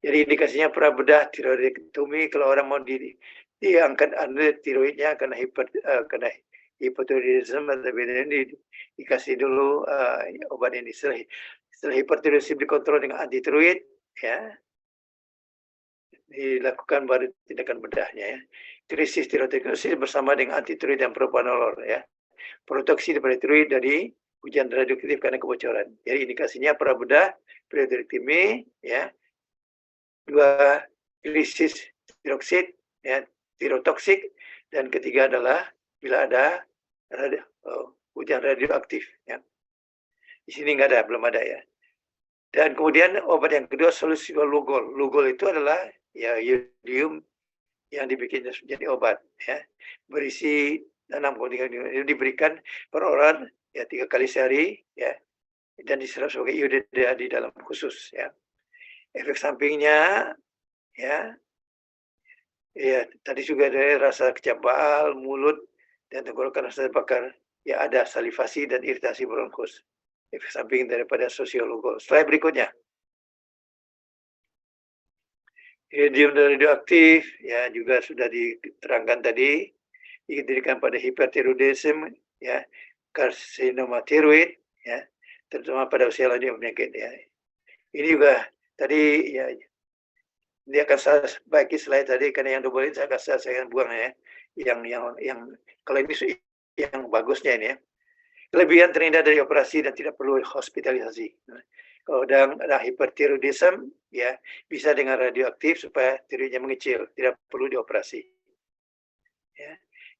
Jadi indikasinya prabedah tiroidektomi kalau orang mau diangkat tiroidnya karena hipotiroidisme, tapi ini dikasih dulu obat ini setelah hipertiroidisme dikontrol dengan anti tiroid, ya. Dilakukan baru tindakan bedahnya, ya. Krisis tiroidektosis bersama dengan anti tiroid dan propranolol, ya. Proteksi daripada tiroid dari hujan radioaktif karena kebocoran. Jadi indikasinya prabedah, tiroidektomi, ya. 2 krisis tiroksid, ya, tirotoksik, dan ketiga adalah bila ada hujan radioaktif, ya. Di sini nggak ada, belum ada, ya. Dan kemudian obat yang kedua solusi Lugol. Lugol itu adalah ya iodium yang dibikin jadi obat, ya. Berisi 6 komponen, diberikan per orang, ya 3 kali sehari, ya. Dan diserap sebagai iodida di dalam khusus, ya. Efek sampingnya, ya tadi juga ada rasa kecambal, mulut, dan tenggorokan rasa bakar. Ya ada salivasi dan iritasi bronkus. Efek samping daripada sosiologol. Slide berikutnya. Iodium radioaktif, ya juga sudah diterangkan tadi, didirikan pada hipertiroidisme, ya, karsinoma tiroid, ya, terutama pada usia lanjut penyakit, ya. Ini juga tadi ya ini akan saya baiki slide tadi karena yang double ini saya buang ya. Yang kalau ini yang bagusnya ini ya. Kelebihan terhindar dari operasi dan tidak perlu hospitalisasi. Kalau ada hipertiroidism ya bisa dengan radioaktif supaya tiroidnya mengecil, tidak perlu dioperasi. Ya.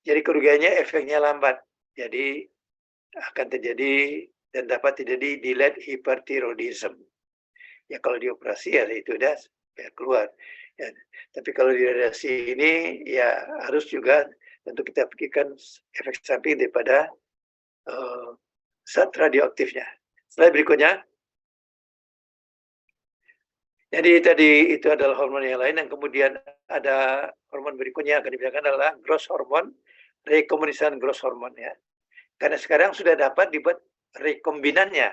Jadi kerugiannya efeknya lambat. Jadi akan terjadi dan dapat terjadi delayed hyperthyroidism. Ya kalau dioperasi ya itu udah ya, keluar. Ya, tapi kalau di radiasi ini ya harus juga tentu kita pikirkan efek samping daripada zat radioaktifnya. Slide berikutnya. Jadi tadi itu adalah hormon yang lain, dan kemudian ada hormon berikutnya akan dibilang adalah growth hormone, rekombinan growth hormone ya. Karena sekarang sudah dapat dibuat rekombinannya.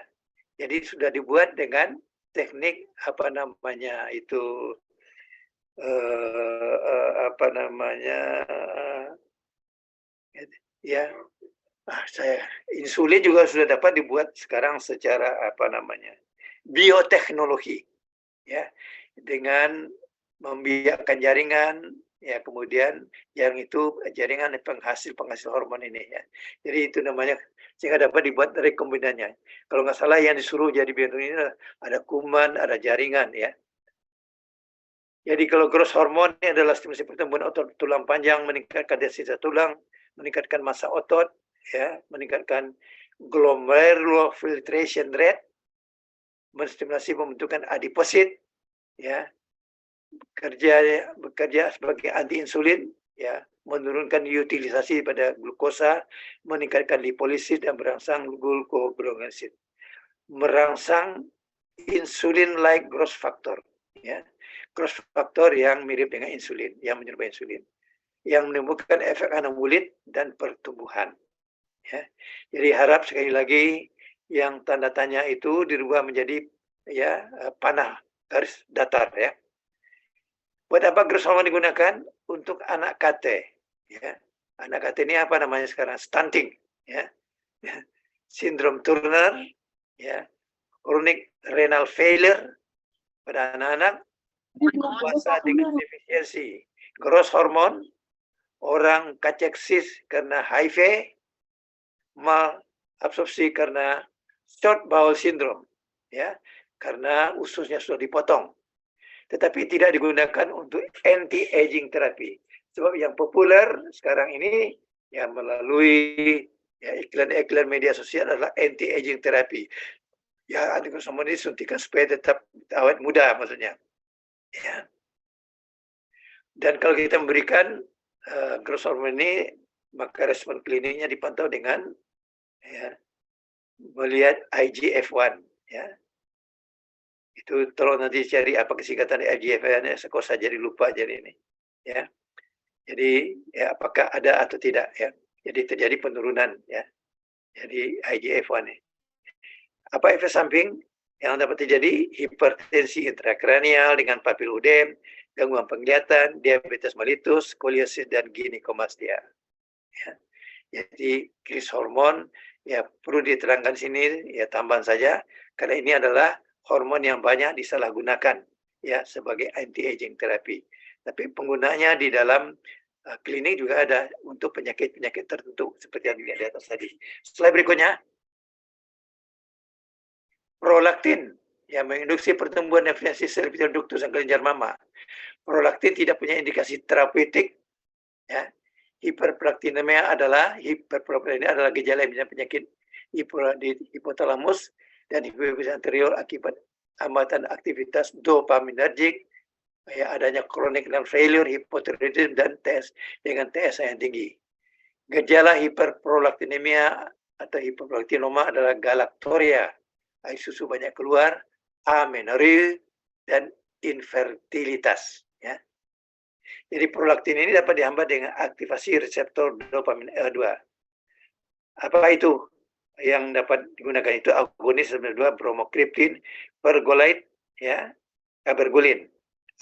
Jadi sudah dibuat dengan teknik apa namanya itu ya saya insulin juga sudah dapat dibuat sekarang secara apa namanya bioteknologi ya dengan membiarkan jaringan ya kemudian yang itu jaringan penghasil hormon ini ya. Jadi itu namanya sehingga dapat dibuat rekombinannya. Kalau nggak salah yang disuruh jadi bioteknologi ini ada kuman, ada jaringan ya. Jadi kalau growth hormone ini adalah stimulasi pertumbuhan otot tulang panjang, meningkatkan densitas tulang, meningkatkan massa otot, ya, meningkatkan glomerular filtration rate, menstimulasi pembentukan adiposit, ya, bekerja sebagai anti insulin, ya, menurunkan utilisasi pada glukosa, meningkatkan lipolisis dan merangsang gluconeogenesis, merangsang insulin-like growth factor, ya. Growth factor yang mirip dengan insulin, yang menyerupai insulin, yang menimbulkan efek anabolit dan pertumbuhan. Ya. Jadi harap sekali lagi yang tanda tanya itu dirubah menjadi ya panah garis datar ya. Buat apa growth hormone digunakan? Untuk anak KT. Ya. Anak KT ini apa namanya sekarang? Stunting. Ya. Sindrom Turner, ya. Chronic renal failure pada anak-anak, puasa dengan defisiensi growth hormone, orang kacheksis karena HIV, malabsorpsi karena short bowel syndrome, ya, karena ususnya sudah dipotong. Tetapi tidak digunakan untuk anti-aging terapi. Sebab yang populer sekarang ini ya melalui ya, iklan-iklan media sosial adalah anti-aging terapi. Ya, anti-growth hormone ini suntikan supaya tetap awet muda maksudnya. Ya. Dan kalau kita memberikan growth hormone ini, maka respon kliniknya dipantau dengan ya, melihat IGF-1. Ya. Itu tolong nanti cari apa kesingkatan IGF-1 ya, kok saya jadi lupa jadi ini. Ya. Jadi ya apakah ada atau tidak ya. Jadi terjadi penurunan ya. Jadi IGF-1 ini. Apa efek samping yang dapat terjadi? Hipertensi intrakranial dengan papilodem, gangguan penglihatan, diabetes mellitus, skoliosis, dan ginekomastia. Ya. Jadi growth hormone ya perlu diterangkan sini ya tambahan saja karena ini adalah hormon yang banyak disalahgunakan ya sebagai anti-aging terapi. Tapi penggunanya di dalam klinik juga ada untuk penyakit-penyakit tertentu seperti yang dilihat di atas tadi. Slide berikutnya. Prolaktin yang menginduksi pertumbuhan efisiensi sel ductus dan kelenjar mama. Prolaktin tidak punya indikasi terapeutik. Ya. Hiperprolaktinemia adalah gejala yang penyakit hipotalamus dan hipofisis anterior akibat hambatan aktivitas dopaminergic, ya, adanya chronic renal failure, hipotiroidism, dan dengan TSH yang tinggi. Gejala hiperprolaktinemia atau hiperprolaktinoma adalah galaktoria, air susu banyak keluar, amenorrhea, dan infertilitas. Ya. Jadi prolaktin ini dapat dihambat dengan aktivasi reseptor dopamin L2. Apa itu yang dapat digunakan? Itu agonis 2 bromokriptin pergolide, ya, cabergoline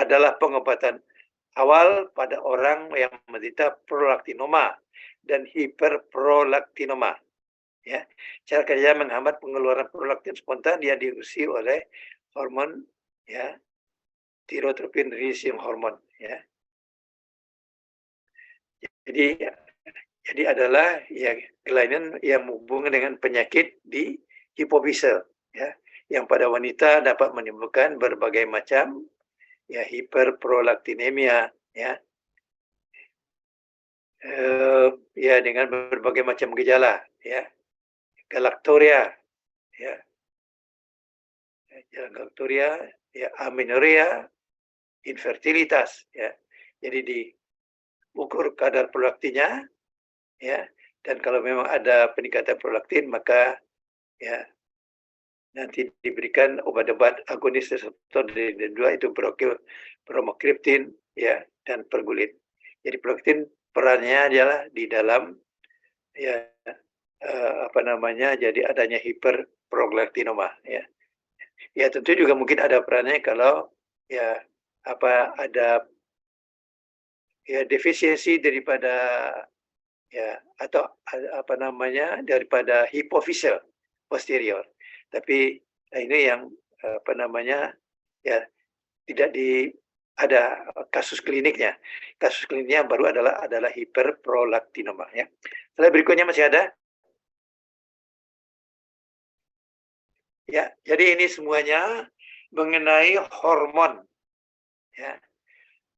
adalah pengobatan awal pada orang yang menderita prolaktinoma dan hiperprolaktinoma. Ya, cara kerja menghambat pengeluaran prolaktin spontan yang diusi oleh hormon, ya, tirotropin releasing hormone, ya. Jadi adalah ya kelainan yang menghubungkan dengan penyakit di hipofise, ya, yang pada wanita dapat menimbulkan berbagai macam ya hiperprolaktinemia, ya, ya dengan berbagai macam gejala, ya, galaktoria, ya, galaktoria, ya, amenorrea, infertilitas, ya. Jadi diukur kadar prolaktinnya, ya, dan kalau memang ada peningkatan prolaktin maka ya nanti diberikan obat-obat agonis reseptor D2 itu bromokriptin, ya, dan pergulin. Jadi prolaktin perannya adalah di dalam ya jadi adanya hiperprolaktinoma, ya. Ya tentu juga mungkin ada perannya kalau ya ada ya defisiensi daripada ya atau daripada hipofise posterior. Tapi ini yang ya tidak ada kasus kliniknya. Kasus kliniknya baru adalah hiperprolaktinoma, ya. Slide berikutnya masih ada? Ya, jadi ini semuanya mengenai hormon, ya.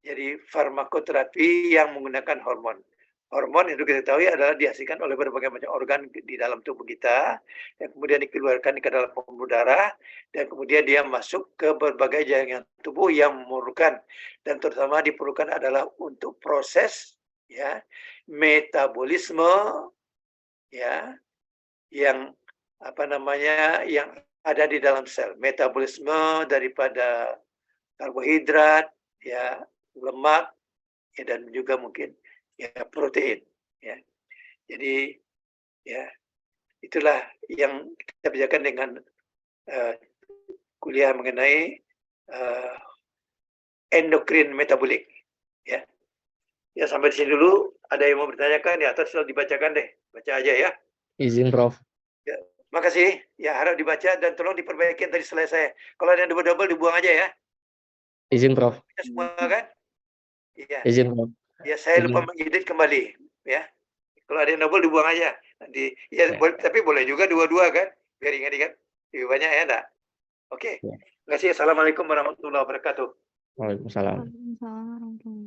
Jadi farmakoterapi yang menggunakan hormon. Hormon itu kita ketahui adalah dihasilkan oleh berbagai macam organ di dalam tubuh kita, yang kemudian dikeluarkan ke dalam pembuluh darah, dan kemudian dia masuk ke berbagai jaringan tubuh yang memerlukan, dan terutama diperlukan adalah untuk proses ya metabolisme, ya, yang yang ada di dalam sel, metabolisme daripada karbohidrat, ya, lemak, ya, dan juga mungkin ya protein, ya. Jadi ya itulah yang kita bicarakan dengan kuliah mengenai endokrin metabolik, ya. Ya sampai di sini dulu. Ada yang mau bertanyakan ya, atau sudah dibacakan deh, baca aja ya. Izin Prof. Ya, makasih. Ya harap dibaca dan tolong diperbaiki dari slide saya. Kalau ada yang double dibuang aja ya. Izin Prof. Kita semua kan? Iya. Izin Prof. Ya saya lupa mengedit kembali, ya. Kalau ada yang double dibuang aja. Nanti ya, boleh, tapi boleh juga dua-dua kan? Biar ingat-ingat lebih banyak ya, enggak? Oke. Terima kasih. Assalamualaikum warahmatullahi wabarakatuh. Waalaikumsalam. Waalaikumsalam warahmatullahi wabarakatuh.